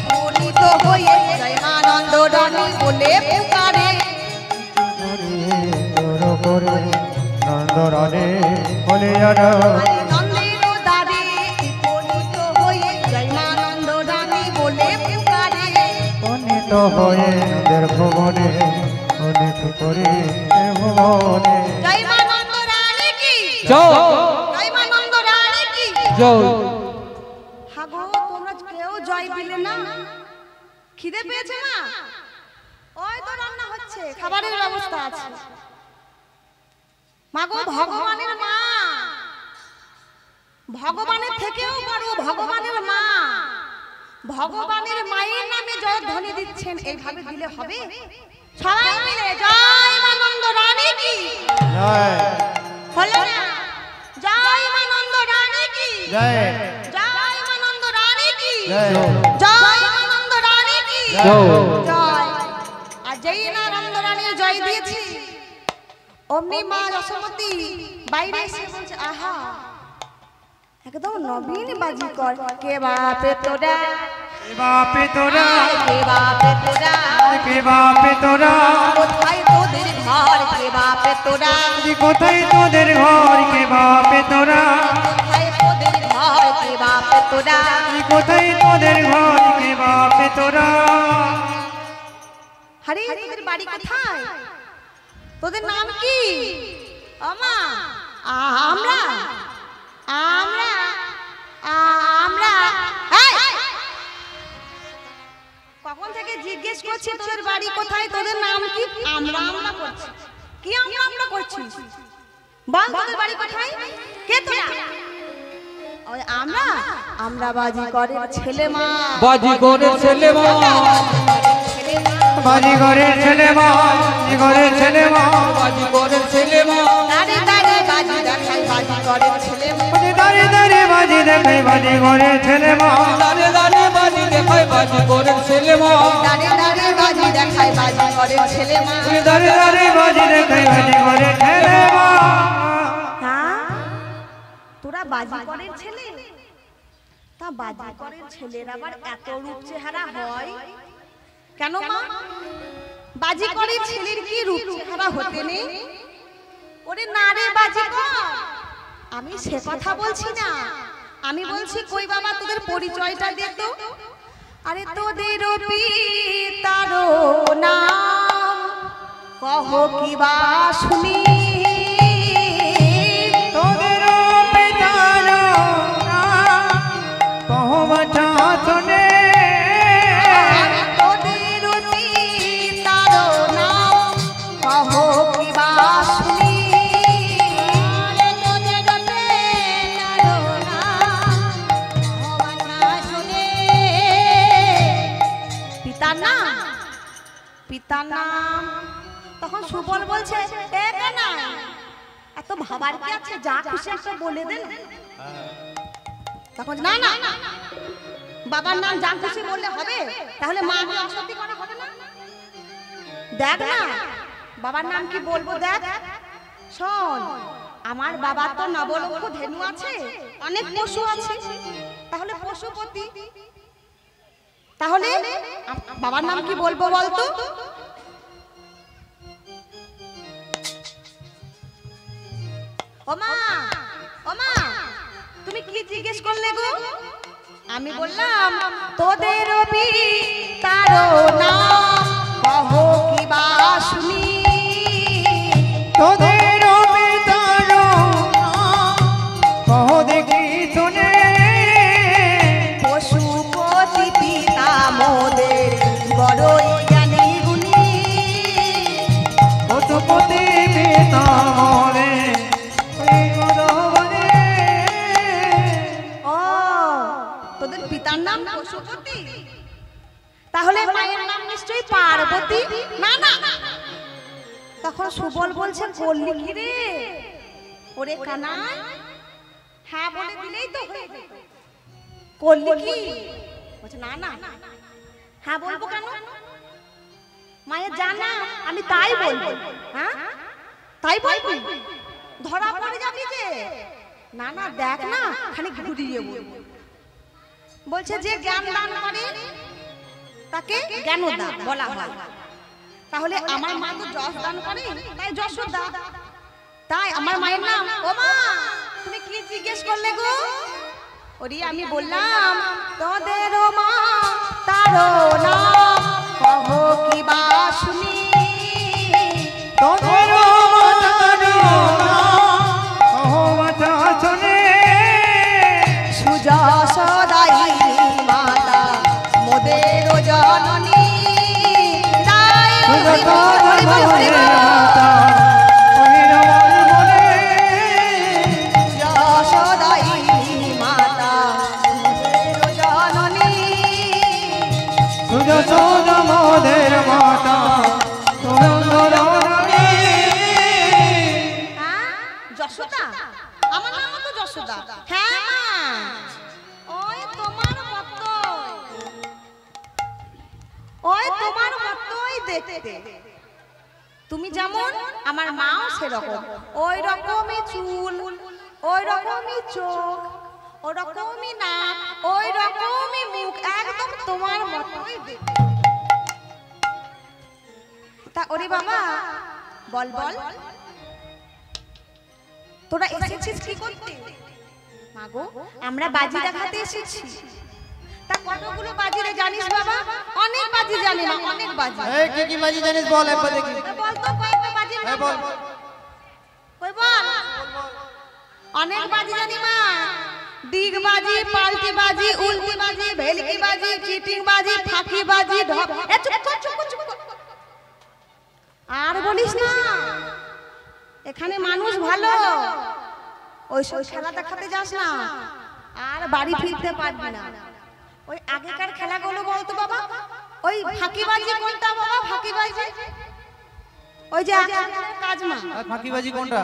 উপনীত হয়ে জয়মানন্দ রানী বলে পুকারে করে নন্দরানে বলিয়ারা নন্দের দ্বারে উপনীত হয়ে জয়মানন্দ রানী বলে পুকারে উপনীত হয়ে নন্দের ভবনে অনেক করে ভবনে জয়মানন্দ রানী কি জয় জয়মানন্দ রানী কি জয় হাগো তোমরা কেউ জয় দিলে না খিদে পেয়েছে না ওই তো রান্না হচ্ছে খাবারের ব্যবস্থা আছে মাগো ভগবানের মা ভগবানের থেকেও বড় ভগবানের মা ভগবানের মায়ের নামে জয়ধ্বনি দিচ্ছেন এইভাবে দিলে হবে সবাই মিলে জয় মানন্দ রানী কি জয় হলো না জয় মানন্দ রানী কি জয় জয় মানন্দ রানী কি জয় জয় মানন্দ রানী কি জয় জয় আর যেই না আনন্দ রানীর জয় দিয়েছি অমনি মা যশোমতী বাইরে এসে বলছে আহা একদম নবীন বাজিকর কে বাপে তোরা কে বাপে তোরা কে বাপে তোরা কে বাপে তোরা কোথায় তোদের ঘর কে বাপে তোরা কোথায় তোদের ঘর কে বাপে তোরা কোথায় তোদের ঘর কে বাপে তোরা কোথায় তোদের ঘর কে বাপে তোরা আরে তোদের বাড়ি কোথায় তোদের নাম কি আমা আমরা আমরা আমরা এই! কখন থেকে জিজ্ঞেস করছি তোদের বাড়ি কোথায় তোদের নাম কি আমরা আমরা করছি কি আমরা আমরা করছি বল তোদের বাড়ি কোথায় কে তোরা ওই আমরা আমরা বাজি করে ছেলে মা বাজি করে ছেলে মা বাজি ঘরের ছেলে মা বাজি ঘরের ছেলে মা বাজি করে ছেলে মা দাঁড়ে দাঁড়ে বাজি দেখাই বাজি করে ছেলে মা দাঁড়িয়ে দাঁড়িয়ে বাজি দেখাই বাজি ঘরের ছেলে মা দাঁড়ে দাঁড়ে বাজি দেখায় বাজি করে ছেলে মা দাঁড়ে দাঁড়ে বাজি দেখাই বাজি করে ছেলে মা দাঁড়িয়ে দাঁড়িয়ে বাজি দেখাই বাজি ঘরের ছেলে মা হ্যাঁ তোরা বাজি করের ছেলে তা বাজি করের ছেলের আবার এত রূপ চেহারা হয় কেন মা বাজি করের ছেলের কি রূপ চেহারা হতে নেই ওরে না রে বাজি কর আমি সে কথা বলছি না আমি বলছি কই বাবা তোদের পরিচয়টা দে তো আরে তোদের পিতার নাম কহ কি বা শুনি তোদের পিতার কহ বাছা শুনে তোদের পিতার নাম কহ কি বা শুনি তোদের পিতার নাম কহ বাছা শুনি পিতার নাম পিতার নাম তখন সুবল বলছে এ না এত ভাবার কি আছে যা খুশি একটা বলে দেন তখন না না বাবার নাম যা খুশি বললে হবে তাহলে মা আমি অসত্যি করা হবে না দেখ না বাবার নাম কি বলবো দেখ শোন আমার বাবার তো নবলক্ষ ধেনু আছে অনেক পশু আছে তাহলে পশুপতি তাহলে বাবার নাম কি বলবো বলতো ওমা ওমা তুমি কি জিজ্ঞেস করলে গো আমি বললাম তোদের পিতার নাম কহ কি বা শুনি তোদের পিতার কহ দেখি শুনে পশুপতি পিতা মোদের বড়ই জ্ঞানী গুণী পশুপতি পিতা মরে ও তোদের পিতার নাম পশুপতি তাহলে মায়ের নাম নিশ্চয়ই পার্বতী না না তখন সুবল বলছে বললি কি রে ওরে কানাই হ্যাঁ বলে দিলেই তো হয়ে যেত করলি কি বলছে না না হ্যাঁ বলবো কেন? মায়ের জানা আমি তাই বলবো। হ্যাঁ তাই বলবি? ধরা পড়ে যাবি যে। না না দেখ না খালি ঘুরিয়ে বলবো। বলছে যে জ্ঞান দান করে তাকে জ্ঞানদা বলা হয়। তাহলে আমার মা তো যশ দান করে, তাই যশোদা। তাই আমার মায়ের নাম। ও মা তুমি কি জিজ্ঞেস করলে গো? ওরে আমি বললাম তোদের মা তারো নাম কহ কি বা শুনি। তোদের সুযশোদায়ী মাতা মোদের জননী। যশোদা আমার নাম তো যশোদা। হ্যাঁ মা ওই তোমার মতোই দেখতে। তুমি যেমন আমার মাও সেরকম, ওই রকমই চুল, ওই রকমই চোখ, ওই রকমই নাক, ওই রকমই মুখ, একদম তোমার মতোই দেখতে। তা ওরে বাবা বল বল তোরা এসেছিস কি করতে? মাগো আমরা বাজি দেখাতে এসেছি। তা কতগুলো বাজি রে জানিস বাবা? অনেক বাজি জানি না, অনেক বাজি। এই কি কি বাজি জানিস বল একবার দেখি। বল তো কয়টা বাজি? এই বল কই বল। অনেক বাজি জানি মা। দিগ বাজি, পাল্টি বাজি, উল্টি বাজি, ভেলকি বাজি, চিটিং বাজি, ফাঁকি বাজি, ঢপ। এ চুপ কর চুপ কর চুপ কর। আর বলিস না, এখানে মানুষ ভালো। ওই সব খেলা দেখাতে যাস না, আর বাড়ি ফিরতে পারবি না। ওই আগেকার খেলাগুলো বলতো বাবা। ওই ফাঁকিবাজি কোনটা বাবা? ফাঁকিবাজি ওই যে 100 দিনের কাজ মা। আর ফাঁকিবাজি কোনটা?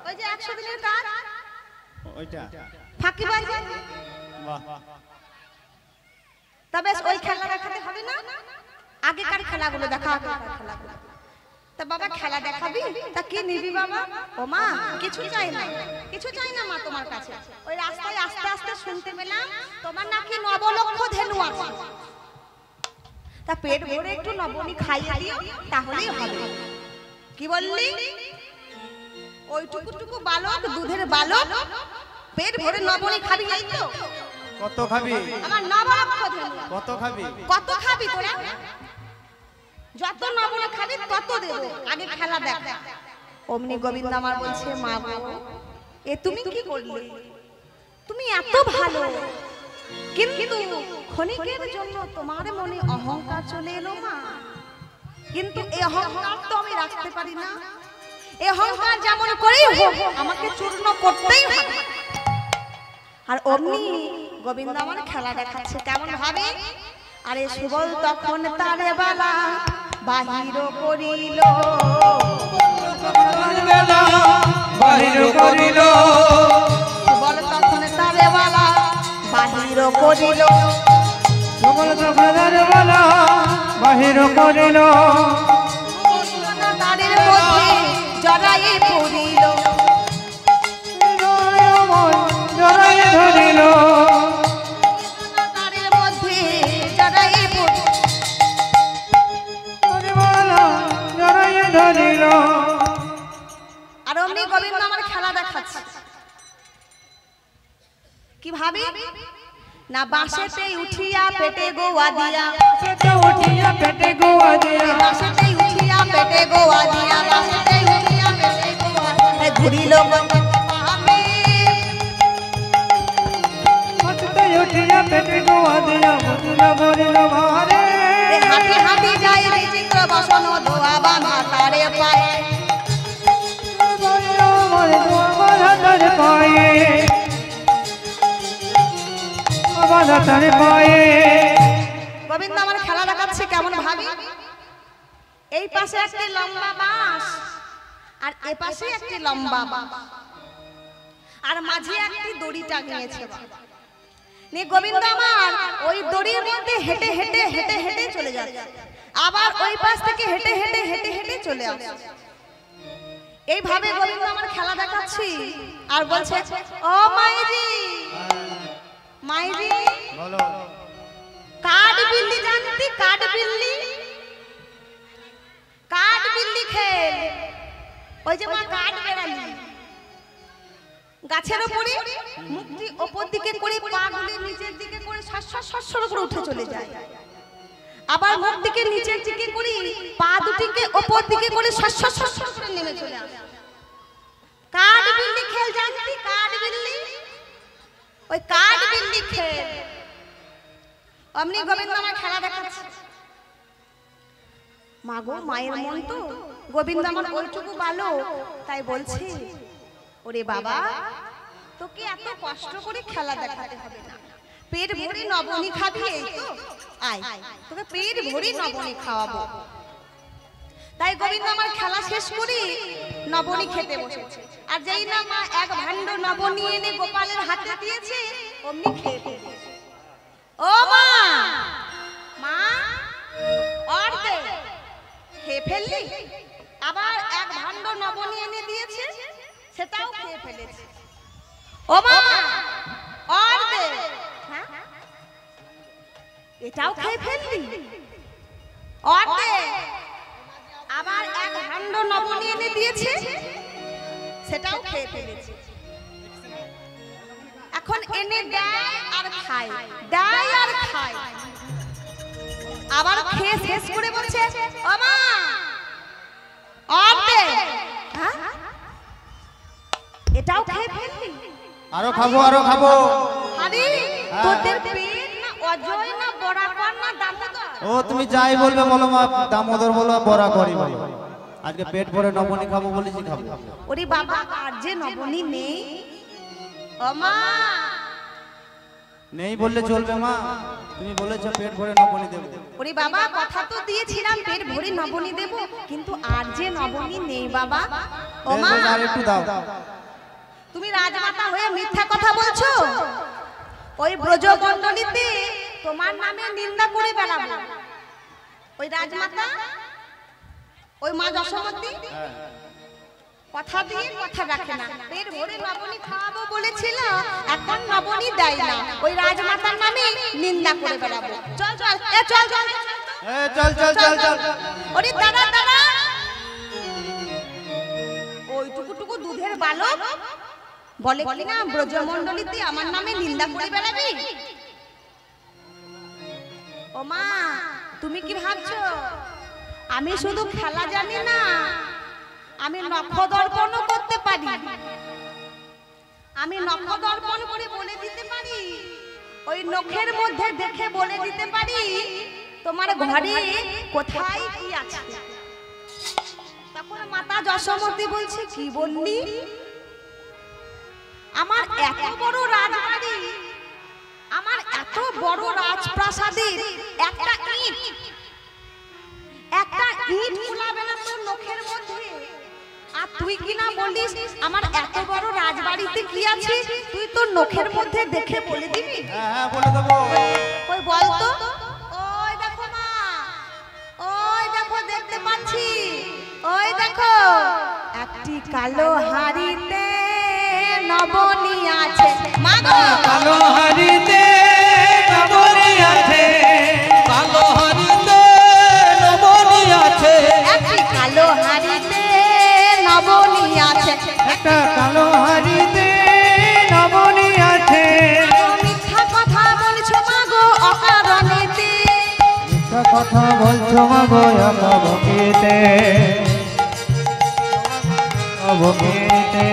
ওই যে 100 দিনের কাজ ওইটা ফাঁকিবাজি। বাহ। তবে ওই খেলা দেখাতে হবে না, আগেকার খেলাগুলো দেখা। আগেকার খেলাগুলো তা বাবা খেলা দেখাবি? তা কি নিবি বাবা? ও মা কিছু চাই না, কিছু চাই না মা তোমার কাছে। ওই রাস্তায় আস্তে আস্তে শুনতে পেলাম তোমার নাকি 9 লক্ষ ধেনু আছে। তা পেট ভরে একটু নবনী খাইয়ে দিও তাহলেই হবে। কি বললি? ওইটুকু টুকু বালক, দুধের বালক, পেট ভরে নবনী খাবি এই তো? কত খাবি? আমার 9 লক্ষ ধেনু। কত খাবি? কত খাবি তোরা? যত নবনী খাবি তত দেব। আগে খেলা দেখ। অমনি গোবিন্দ আমার বলছে মা গো এ তুমি কি করলে? তুমি এত ভালো, কিন্তু ক্ষণিকের জন্য তোমার মনে অহংকার চলে এলো মা। কিন্তু এই অহংকার তো আমি রাখতে পারি না। এই অহংকার যেমন করেই হোক আমাকে চূর্ণ করতেই হবে। আর অমনি গোবিন্দ আমার খেলা দেখাচ্ছে কেমন ভাবে। আরে সুবল তখন তারে বালা বাহির করিল, বাহির করিল, সুবল তখন তারে বালা বাহির করিল, সুবল তখন তারে বালা বাহির করিল, তারের মধ্যে জড়াই পড়িল, জড়াই ধরিল, তারের মধ্যে জড়াই পড়িল, জড়াই ধরিল। আর অমনি গোবিন্দ আমার খেলা দেখাচ্ছে কি ভাবি না। বাঁশেতে উঠিয়া পেটে গোয়া দিয়া, উঠিয়া পেটে গোয়া দিয়া, বাঁশেতে উঠিয়া পেটে গোয়া দিয়া, বাঁশেতে উঠিয়া পেটে গোয়া দিয়া, ঘুরিল আমি উঠিয়া পেটে গোয়া দিয়া, বলিল বলিল ভারে, হাঁটি হাঁটি যাই বিচিত্র বসন দোয়া বাঁধা তারে পায়ে, বলিল বলিল বাধা তারে পায়ে, বাধা তারে পায়ে। গোবিন্দ আমার খেলা দেখাচ্ছে কেমন ভাবি। এই পাশে একটি লম্বা বাঁশ আর এ পাশে একটি লম্বা বাঁশ, আর মাঝে একটি দড়ি টাঙিয়েছে। গোবিন্দ আমার ওই দড়ির মধ্যে হেঁটে হেঁটে হেঁটে হেঁটে চলে চলে যাচ্ছে, আবার ওই পাশ থেকে হেঁটে হেঁটে হেঁটে হেঁটে চলে আসছে। এইভাবে গোবিন্দ আমার খেলা দেখাচ্ছি আর বলছে, ও মাইজি মাইজি বলো কাঠ বিল্লি জানতি? কাঠ বিল্লি, কাঠ বিল্লি খেল। ওই যে মা কাঠ বেড়ালি গাছের উপরে মুখটি ওপর দিকে করে পাগুলি নিচের দিকে করে সরসর করে উঠে চলে যায়, আবার মুখ দিকে নিচের দিকে করে পা দুটিকে ওপর দিকে করে সরসর করে নেমে চলে আসে। কাঠ বিল্লি খেল জানতি? কাঠ বিল্লি, ওই কাঠ বিল্লি খেল। অমনি গোবিন্দ আমার খেলা দেখাচ্ছে। মা গো, মায়ের মন তো, গোবিন্দ আমার ওইটুকু ভালো, তাই বলছি, ওরে বাবা তোকে এত কষ্ট করে খেলা দেখাতে হবে না, পেট ভরে নবনী খাবি, এই তো আয় তোকে পেট ভরে নবনী খাওয়াবো। তাই গোবিন্দ আমার খেলা শেষ করে নবনী খেতে বসেছে, আর যেই না মা এক ভাণ্ড নবনী এনে গোপালের হাতে দিয়েছে অমনি খেয়ে ফেলেছে। ও মা, মা আর দে, খেয়ে ফেললি? আবার এক ভাণ্ড নবনী এনে দিয়েছে, সেটাও খেয়ে ফেলেছে। ও মা আর দে, হ্যাঁ এটাও খেয়ে ফেললি? আর দে, আবার এক ভাণ্ড নবনী এনে দিয়েছে, সেটাও খেয়ে ফেলেছে। এখন এনে দেয় আর খায়, দেয় আর খায়, আবার খেয়ে শেষ করে বলছে, ও মা আর দে, হ্যাঁ এটাও খেয়ে ফেললি? আরো খাবো, আরো খাবো। আরে তোদের পেট না অজয় না বরাকর না দামোদর? ও তুমি যাই বলবে বলো মা, দামোদর বলো বড়া করি বলো, আজকে পেট ভরে নবনী খাবো বলেছি খাবো। ওরে বাবা, আর যে নবনী নেই। ও মা, নেই বললে চলবে মা, তুমি বলেছো পেট ভরে নবনী দেবো। ওরে বাবা, কথা তো দিয়েছিলাম পেট ভরে নবনী দেব, কিন্তু আর যে নবনী নেই বাবা। ও মা, আর একটু দাও। তুমি রাজমাতা হয়ে মিথ্যা কথা বলছো। ওই ব্রজমণ্ডলীতে তোমার নামে নিন্দা করে বেড়াবো। ওই রাজমাতা, ওই মা যশোমতী কথা দিয়ে কথা রাখে না, পেট ভরে নবনী খাওয়াবো বলেছিল, এখন নবনী দেয় না, ওই রাজমাতার নামে নিন্দা করে বেড়াবো। চল চল, এ চল চল চল চল চল চল। ওরে দাঁড়া দাঁড়া, ওইটুকু দুধের বালক বলে কি না ব্রজমণ্ডলীতে আমার নামে নিন্দা করে বেড়াবি? ও মা, তুমি কি ভাবছো আমি শুধু খেলা জানি না, আমি নখদর্পণও করতে পারি। আমি নখদর্পণ করে বলে দিতে পারি, ওই নখের মধ্যে দেখে বলে দিতে পারি তোমার ঘরে কোথায় কি আছে। তখন মাতা যশোমতী বলছে, কি বললি? আমার এত বড় রাজবাড়ি, আমার এত বড় রাজপ্রাসাদের একটা ইট কুলাবে না তোর নখের মধ্যে, আর তুই কি না বলিস আমার এত বড় রাজবাড়িতে কি আছে তুই তোর নখের মধ্যে দেখে বলে দিবি? হ্যাঁ বলে দেবো। ওই বলতো, ওই দেখো মা, ওই দেখো দেখতে পাচ্ছি, ওই দেখো একটি কালো হাড়িতে নবনী আছে। মা গো, কালো হাড়িতে নবনী আছে, কালো হাড়িতে নবনী আছে, একটি কালো হাড়িতে নবনী আছে, একটা কালো হাড়িতে নবনী আছে। মিথ্যা কথা বলছো মা গো অকারণেতে, মিথ্যা কথা বলছো মা গো অকারণেতে, অবগীতে।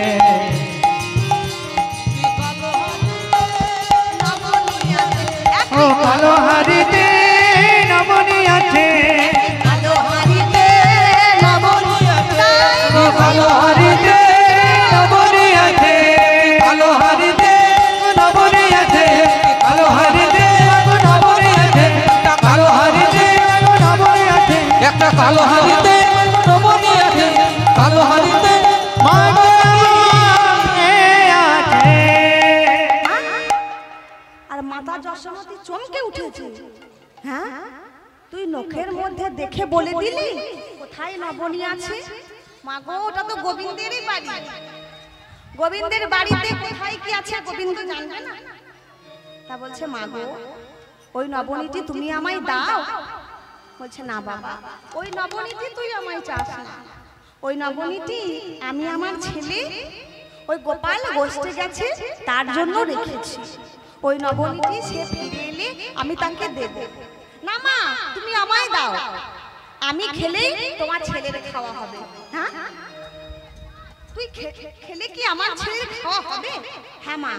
ও কালো হাড়িতে নবনী আছে, কালো হাড়িতে নবনী আছে, ও কালো হাড়িতে নবনী আছে, কালো হাড়িতে নবনী আছে, কালো হাড়িতে নবনী আছে, কালো হাড়িতে নবনী আছে, একটা কালো হাড়িতে নবনী আছে, কালো হাড়িতে আর মাতা যশোমতী চমকে উঠেছে। নখের মধ্যে দেখে বলে দিলি কোথায় নবনী আছে? মা গো, ওটা তো গোবিন্দেরই বাড়ি। গোবিন্দের বাড়িতে কোথায় কি আছে গোবিন্দ জানবে না? তা বলছে মা গো, ওই নবনীটি তুমি আমায় দাও। বলছে না বাবা, ওই নবনীটি তুই আমায় চাস না। ওই নবনীটি আমি আমার ছেলে ওই গোপাল গোষ্ঠে গেছে তার জন্য রেখেছি। ওই নবনীটি সে ফিরে এলে আমি তাকে দেব। না মা, তুমি আমায় দাও, আমি খেলেই তোমার ছেলের খাওয়া হবে। হ্যাঁ, তুই খেলে কি আমার ছেলের খাওয়া হবে? হ্যাঁ মা,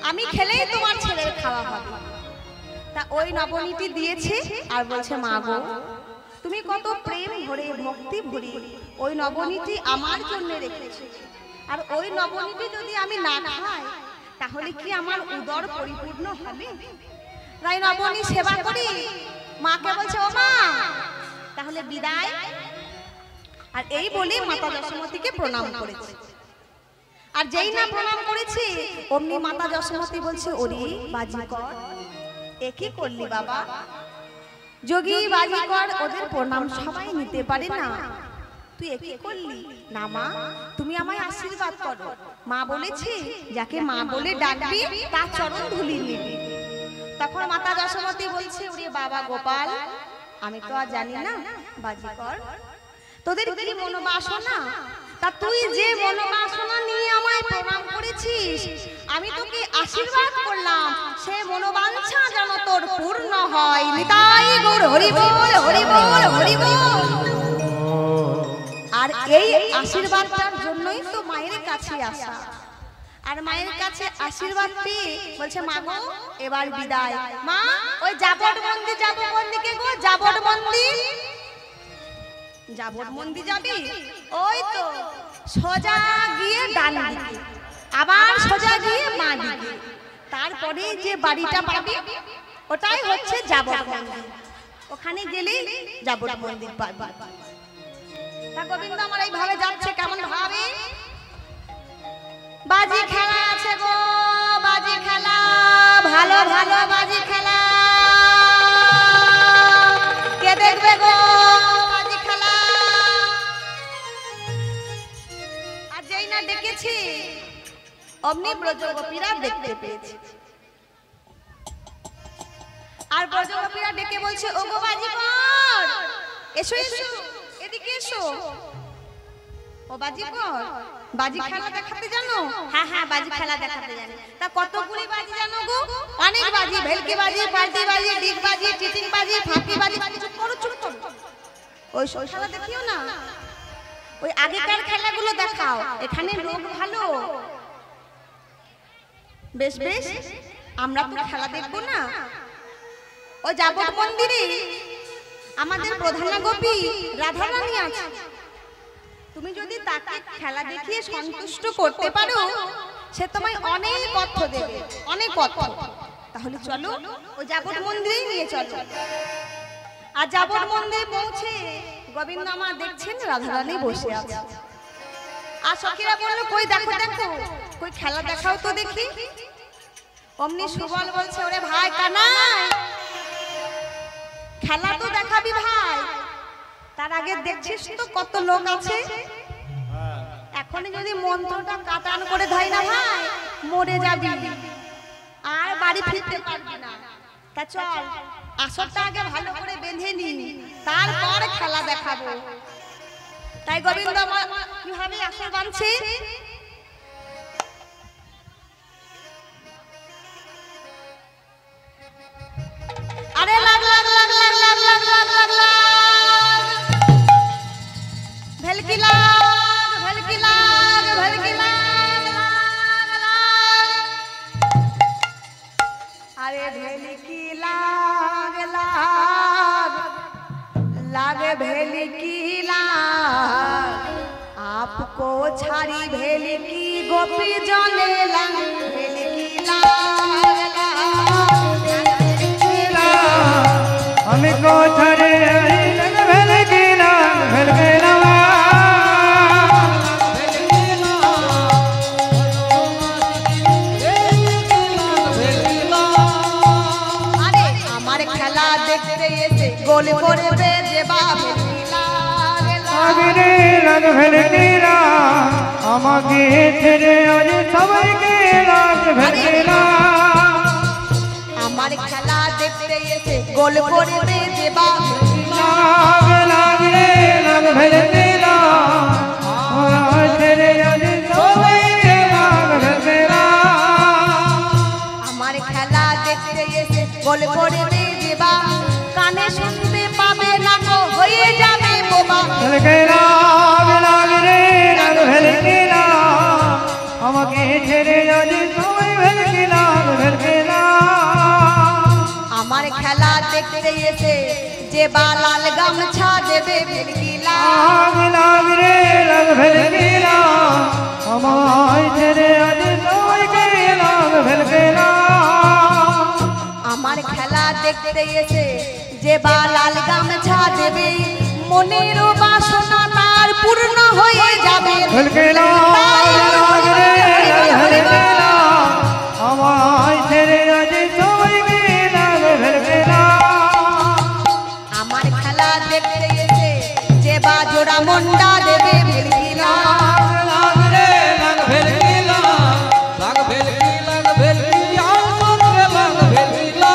আমি খেলেই তোমার ছেলের খাওয়া হবে। তা ওই নবনীটি দিয়েছে আর বলছে মা গো, তুমি কত প্রেম ভরে ভক্তি ভরে ওই নবনীটি আমার জন্য রেখেছে। আর ওই নবনীটি যদি আমি না খাই তাহলে কি আমার উদর পরিপূর্ণ হবে? তাই নবনী সেবা করি। মাকে বলছে ও মা, তাহলে বিদায়। আর এই বলে মাতা যশোমতীকে প্রণাম করেছে। আর যেই না প্রণাম করেছে অমনি মাতা যশোমতী বলছে ওরে বাজিকর, এ কি করলি বাবা? যোগী বাজিকর ওদের প্রণাম সবাই নিতে পারে না, তুই এ কি করলি? না মা, তুমি আমায় আশীর্বাদ করো। মা বলেছে যাকে মা বলে ডাকবি তার চরণ ধুলি নিবি। তখন মাতা যশোমতী বলছে ওরে বাবা গোপাল, আমি তো আর জানি না বাজিকর তোদের কি মনোবাসনা। তা তুই যে মনোবাসনা নিয়ে আমায় প্রণাম করেছিস, আমি তোকে আশীর্বাদ করলাম সে মনোবাঞ্ছা যেন তোর পূর্ণ হয়। নিতাই গৌর হরি বল, হরি বল, হরি বল। আর এই আশীর্বাদটার জন্যই তো মায়ের কাছে আসা। আর মায়ের কাছে আশীর্বাদ পেয়ে বলছে মা গো, এবার বিদায়। মা, ওই যাবট মন্দির যাবো কোন দিকে গো? যাবট মন্দির, যাবট মন্দির যাবি? ওই তো সোজা গিয়ে ডান দিকে, আবার সোজা গিয়ে মা দিকে, তারপরে যে বাড়িটা পাবি ওটাই হচ্ছে যাবট মন্দির। ওখানে গেলেই যাবট মন্দির পাবি। তা গোবিন্দ আমার এইভাবে যাচ্ছে কেমন ভাবে? বাজি খেলা আছে গো, বাজি খেলা, ভালো ভালো বাজি খেলা। কে দেখবে গো বাজি খেলা? আর যেই না ডেকেছি অমনি ব্রজগোপীরা দেখতে পেয়েছে। আর ব্রজগোপীরা ডেকে বলছে ও গো বাজিকর, এসো এসো, এদিকে এসো। ও বাজিকর, বাজি খেলা দেখাতে জানো? হ্যাঁ হ্যাঁ, বাজি খেলা দেখাতে জানি। তা কতগুলি বাজি জানো গো? অনেক বাজি, ভেলকি বাজি, পাল্টি বাজি, ডিগ বাজি, টিটিং বাজি, ফাঁকি বাজি। চুপ করো, চুপ করো। ওই খেলা দেখিও না, ওই আগেকার খেলাগুলো দেখাও। এখানে লোক ভালো। বেশ বেশ, আমরা তো খেলা দেখবো না। ওই যাবট মন্দিরে আমাদের প্রধানা গোপী রাধারানী আছে। তুমি যদি তাকে খেলা দেখিয়ে সন্তুষ্ট করতে পারো, সে তোমায় অনেক অর্থ দেবে, অনেক অর্থ। তাহলে চলো ওই যাবট মন্দিরেই নিয়ে চলো। আর যাবট মন্দিরে পৌঁছে গোবিন্দ আমার দেখছেন রাধারানী বসে আছে। আর সখীরা বললো কই দেখো দেখো, কই খেলা দেখাও তো দেখি। অমনি সুবল বলছে ওরে ভাই কানাই, খেলা তো দেখাবি ভাই, তার আগে দেখছিস তো কত লোক আছে। এখনই যদি মন্ত্রটা কাটান করে দেয় না ভাই, মরে যাবি আর বাড়ি ফিরতে পারবি না। তা চল আসরটা আগে ভালো করে বেঁধে নি, তারপর খেলা দেখাবো। তাই গোবিন্দ কিভাবে আসর বাঁধছে? আরে লাগ লাগ লাগ লাগ লাগ লাগ লাগ লাগ লাগ, ভেলকি লাগ, ভেলকি লাগ, ভেলকি লাগ, লাগ লাগ। আরে ভেলকি লাগ লাগ लाग भेली की लाग, आपको छारी भेली की गोपी जाने लग। भेली की लाग हमको छड़े भेल गिला भेल गिला। अरे हमारे खेला देखते ऐसे গোল করবে যে বাবা আগরে লাগ ভেলকিলা আমাকে ছেড়ে আজ সবাইকে লাগ ভেলকিলা আমার খেলা দেখতে এসে গোল করবে যে বাবা লাগ লাগ রে লাগ ভেলকিলা আমার ছেড়ে আজ সবাইকে লাগ ভেলকিলা আমার খেলা দেখতে এসে গোল করবে যে বাবা কানে শুনতে পাবে না গো হয়ে যাবে বোবা ভেলকিলা লাগ রে লাগ ভেলকিলা আমাকে ছেড়ে আজ সবাই ভেলকিলা ভেলকিলা আমার খেলা দেখতে এসে যে বা লাল গামছা দেবে ভেলকিলা লাগ লাগ রে লাগ ভেলকিলা আমায় ছেড়ে আজ সবাইকে লাগ ভেলকিলা আমার খেলা দেখতে এসে যে বা লাল গামছা দেবে মনের বাসনা তার পূর্ণ হয়ে যাবে ভেলকিলা লাগ রে লাগ ভেলকিলা আমায় ছেড়ে আজ সবাইকে লাগ ভেলকিলা আমার খেলা দেখতে এসে যে বা জোড়া মন্ডা দেবে ভেলকিলা লাগ রে লাগ ভেলকিলা লাগ ভেলকি লাগ ভেলকি আমরে লাগ ভেলকিলা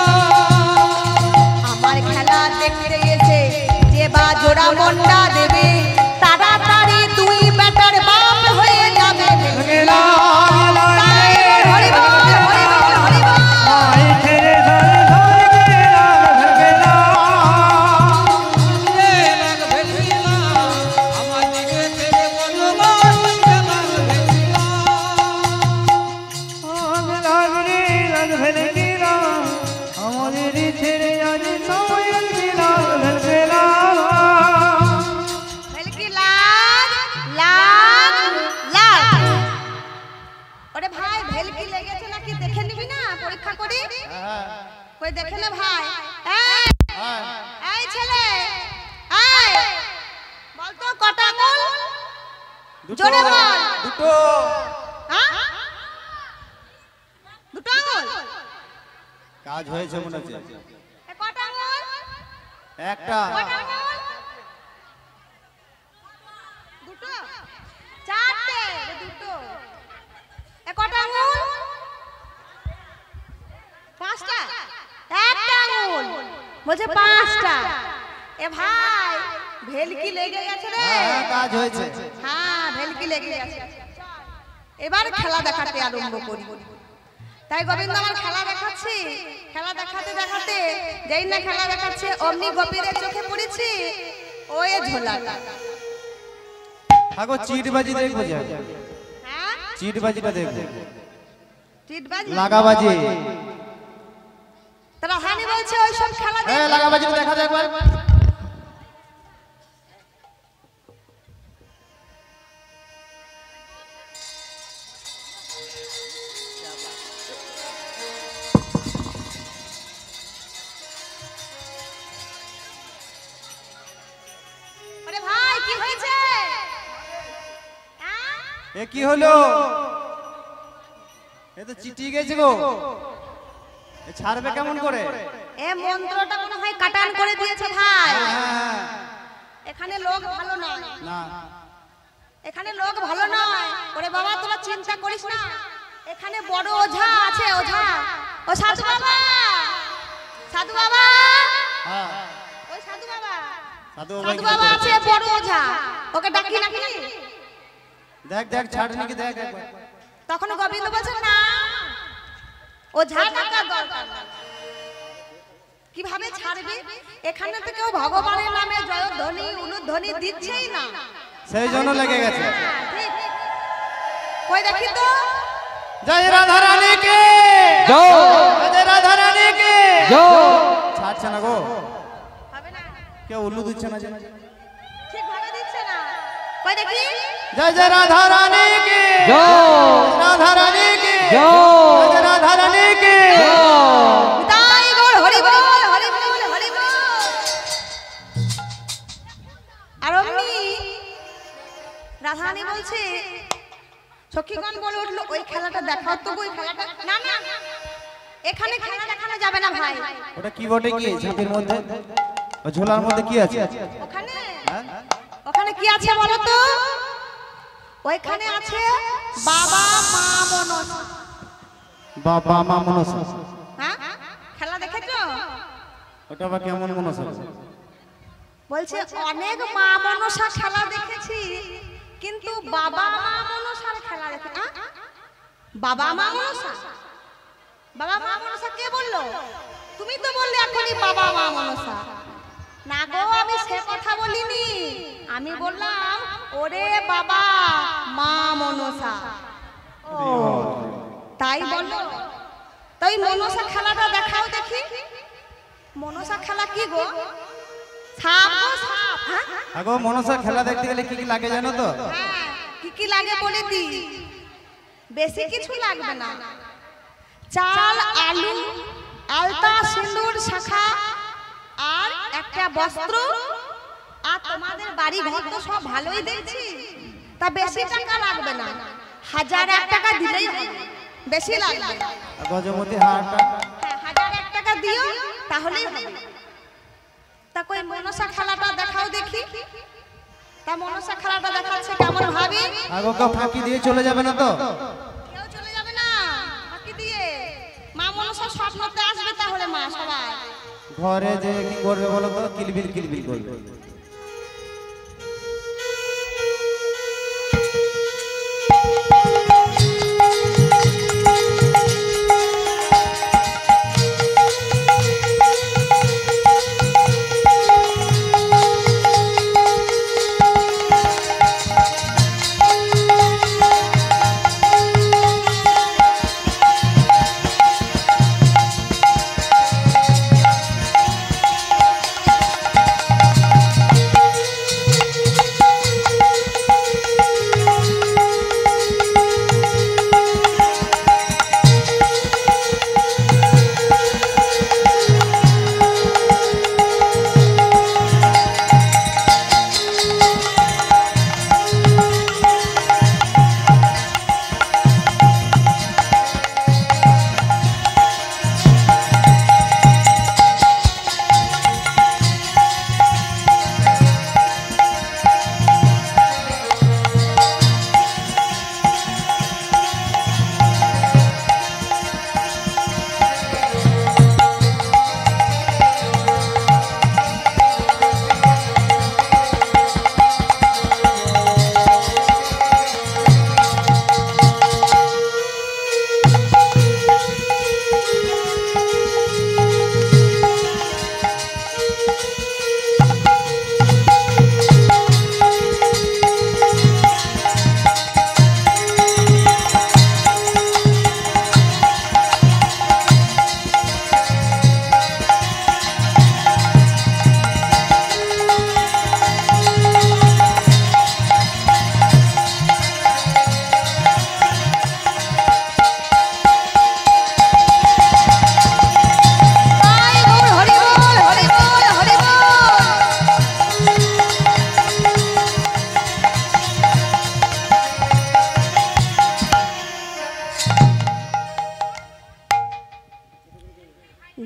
আমার খেলা দেখতে এসে যে বা জোড়া মন্ডা দেবে তাড়াতাড়ি দুই বেটার বাপ হয়ে যাবে ভেলকিলা তাই হরি বল, হরি বল, হরি বল। আমায় ছেড়ে সবাইকে লাগ ভেলকিলা রে লাগ ভেলকিলা আমার দিকে ছেড়ে বলো লাগ ভেলকিলা লাগ রে লাগ ভেলকিলা আমাদের ছেড়ে আজ সবাইকে লাগ ভেলকিলা ভেলকি লাগ, লাগ, লাগ। ওরে ভাই ভেলকি লেগেছে নাকি দেখে নিবি না পরীক্ষা করি কই দেখে না ভাই এই, এই ছেলে এই বলতো কটা আঙুল জোরে বল দুটো হ্যাঁ দুটো আঙুল কাজ হয়েছে মনে হচ্ছে এ কটা আঙুল একটা কটা আঙুল দুটো চারটে এ দুটো এ কটা আঙুল পাঁচটা একটা আঙুল বলছে পাঁচটা এ ভাই ভেলকি লেগে গেছে রে কাজ হয়েছে হ্যাঁ ভেলকি লেগে গেছে এবার খেলা দেখাতে আরম্ভ করি তাই গোবিন্দ আমার খেলা দেখাচ্ছি খেলা দেখাতে দেখাতে যেই না খেলা দেখাচ্ছে অমনি গোপীদের চোখে পড়েছি ওই ঝোলাটা আগো চিটবাজি দেখবো যা হ্যাঁ চিটবাজিটা দেখবো টিটবাজি লাগাবাজি তারা হানি বলছে ওই সব খেলা হ্যাঁ লাগাবাজিটা দেখা যায় একবার আরে ভাই কি হয়েছে হ্যাঁ? এ কি হলো এ তো চিটি গেছে গো এ ছাড়বে কেমন করে এ মন্ত্রটা মনে হয় কাটান করে দিয়েছে ভাই হ্যাঁ, এখানে লোক ভালো নয় না এখানে লোক ভালো নয় ওরে বাবা তোরা চিন্তা করিস না এখানে বড় ওঝা আছে ওঝা ও সাধু বাবা সাধু বাবা হ্যাঁ ওই সাধু বাবা সাধু সাধু বাবা আছে বড় ওঝা ওকে ডাকি নাকি দেখ দেখ ছাড় নাকি দেখ একবার তখন গোবিন্দ বলছে না ওঝা ডাকার দরকার নেই। কিভাবে ছাড়বি এখানে তো কেউ ভগবানের নামে জয়ধ্বনি উলুধ্বনি দিচ্ছেই না সেই জন্য লেগে গেছে ঠিক কই দেখি তো জয় রাধা রানী কে জয় জয় রাধা রানী কে জয় ছাড়ছে না গো হবে না কেউ উল্লু দিচ্ছে না যে ঠিক ভাবে দিচ্ছে না কই দেখি জয় জয় রাধা রানী কে জয় রাধা রানী কে জয় জয় রাধা রানী কে তাই গো হরি বল হরি বল হরি বল আর অমনি রাধারানী বলছে সখীগণ বলে উঠলো ওই খেলাটা দেখাও তো ওই খেলাটা না না এখানে খেলা দেখানো যাবে না ভাই ওটা কি বটে কি ঝাঁপির মধ্যে ওই ঝোলার মধ্যে কি আছে? ওখানে ওখানে কি আছে বলো তো? ওইখানে আছে বাবা মা মনসা। বাবা মা মনসা? হ্যাঁ, খেলা দেখেছো? ওটা আবার কেমন মনসা? বলছে অনেক মা মনসা খেলা দেখেছি, কিন্তু বাবা মা মনসার খেলা দেখে। বাবা মা মনসা? বাবা মা মনসা কে বললো? তুমি তো বললে এখনই বাবা মা মনসা। না গো, আমি সে কথা বলিনি, আমি বললাম ওরে বাবা মা মনসা। ও তাই বলো? তাই মনসা খেলাটা দেখাও দেখি। মনসা খেলা কি গো? সাপ গো সাপ। আগো মনসা খেলা দেখতে গেলে কি কি লাগে জানো তো? হ্যাঁ, কি কি লাগে বলে দি। বেশি কিছু লাগবে না, চাল আলু আলতা সিঁদুর শাখা আর একটা বস্ত্র। আর তোমাদের বাড়ি ঘর তো সব ভালোই দেখছি, তা বেশি টাকা লাগবে না, 1001 টাকা দিলেই হবে, বেশি লাগবে না। গজমতি হারটা? হ্যাঁ, 1001 টাকা দিও তাহলেই হবে। তা কই মনসা খেলাটা দেখাও দেখি। তা মনসা খেলাটা দেখাচ্ছে কেমন ভাবি? আগো কা ফাঁকি দিয়ে চলে যাবে না তো? কেউ চলে যাবে না ফাঁকি দিয়ে। মা মনসা স্বপ্নতে আসবে তাহলে মা সবাই। ঘরে যে কি করবে বলো তো? কিলবিল কিলবিল করবে।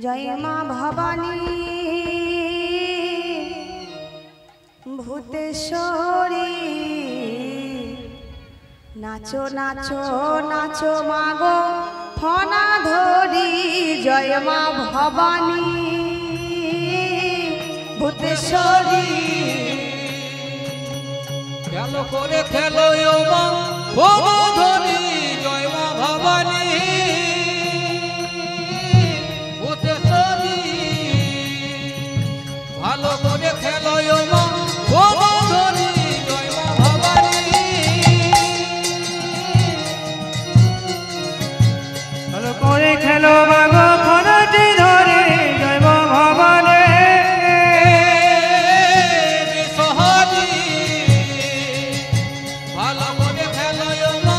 জয় মা ভবানী ভূতেশ্বরী, নাচো নাচো নাচো মাগো ফনা ধরি। জয় মা ভবানী ভূতেশ্বরী, খেলো করে খেলো মা ভবধনী। জয় মা ভবানী ভূতেশ্বরী, ভালো করে খেলো মা ভবধনী। জয় মা ভবানী, ভালো করে খেলো মাগো ফনাটি ধরে। জয় মা ভবানী সহজী, ভালো করে খেলো মা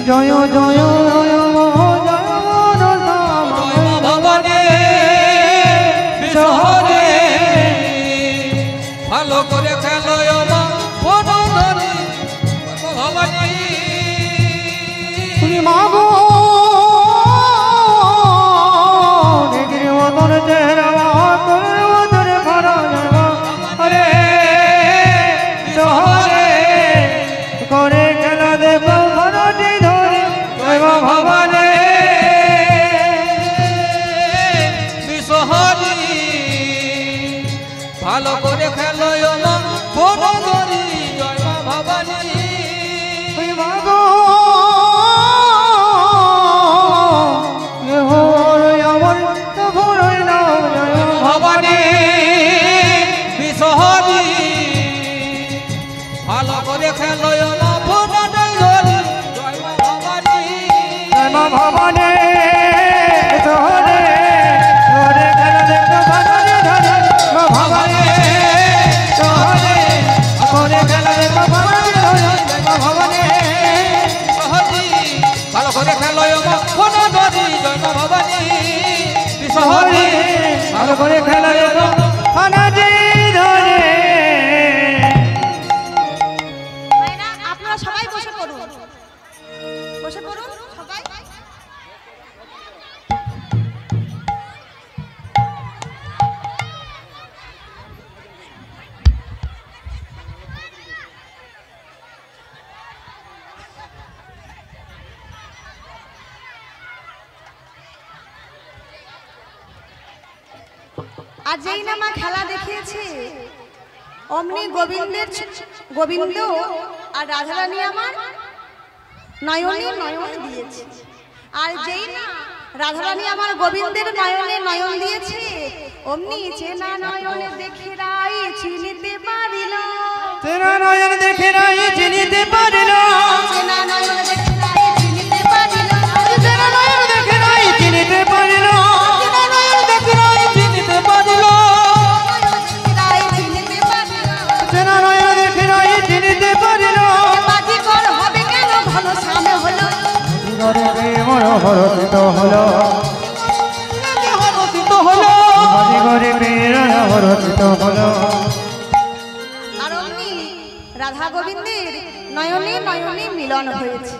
জয় জয় জয় ভবানী বিশহরে ভালো করে খেলো মা বনধরি ভবানী তুমি মাগো দেখি মতন চেহারা তোর মতন ভরা যাবা আরে শহরে করে খেলা দেব ভরটি ধরে জয় মা ভবানী বিশহরি ভালো করে খেলো মা বনধরি জয় মা ভবানী তুমি মাগো আমার তো ভরই নাও জয় মা ভবানী বিশহরি ভালো করে খেলো মা বনধরি জয় মা ভবানী জয় মা ভবানী শহরে করে খেলা দেব ভরটি ধরে মা ভবানী শহরে করে খেলা দেব ভরটি ধরে জয় মা ভবানী বিশহরি ভালো করে খেলো মা বনধরি জয় মা ভবানী বিশহরি ভালো করে খেলা দেব ভরটি ধরে মায়েরা আপনারা সবাই বসে পড়ুন, বসে পড়ুন সবাই। আর যেই না মা খেলা দেখিয়েছে অমনি গোবিন্দ আর রাধারানী আমার নয়নে নয়ন দিয়েছে। আর যেই না রাধারানী আমার গোবিন্দের নয়নে নয়ন দিয়েছে অমনি চেনা নয়নে দেখে রাই চিনিতে পারিল, তেরা নয়ন দেখে নাই চিনিতে পারিল চেনা নয়ন দেখে রাই চিনিতে পারিল, তেরা নয়ন দেখে নাই চিনিতে পারিল চেনা নয়ন দেখে রাই চিনিতে পারিল চিনিতে পারিল। তেরা নয়ন দেখে নাই চিনিতে পারিল বাজিকর হবে কেন ঘন সামনে হলো, ঘরে প্রেমর হরষিত হলো হরষিত হলো ঘরে প্রেরণ হরষিত হলো আর অমনি রাধা গোবিন্দের নয়নে নয়নে মিলন হয়েছে।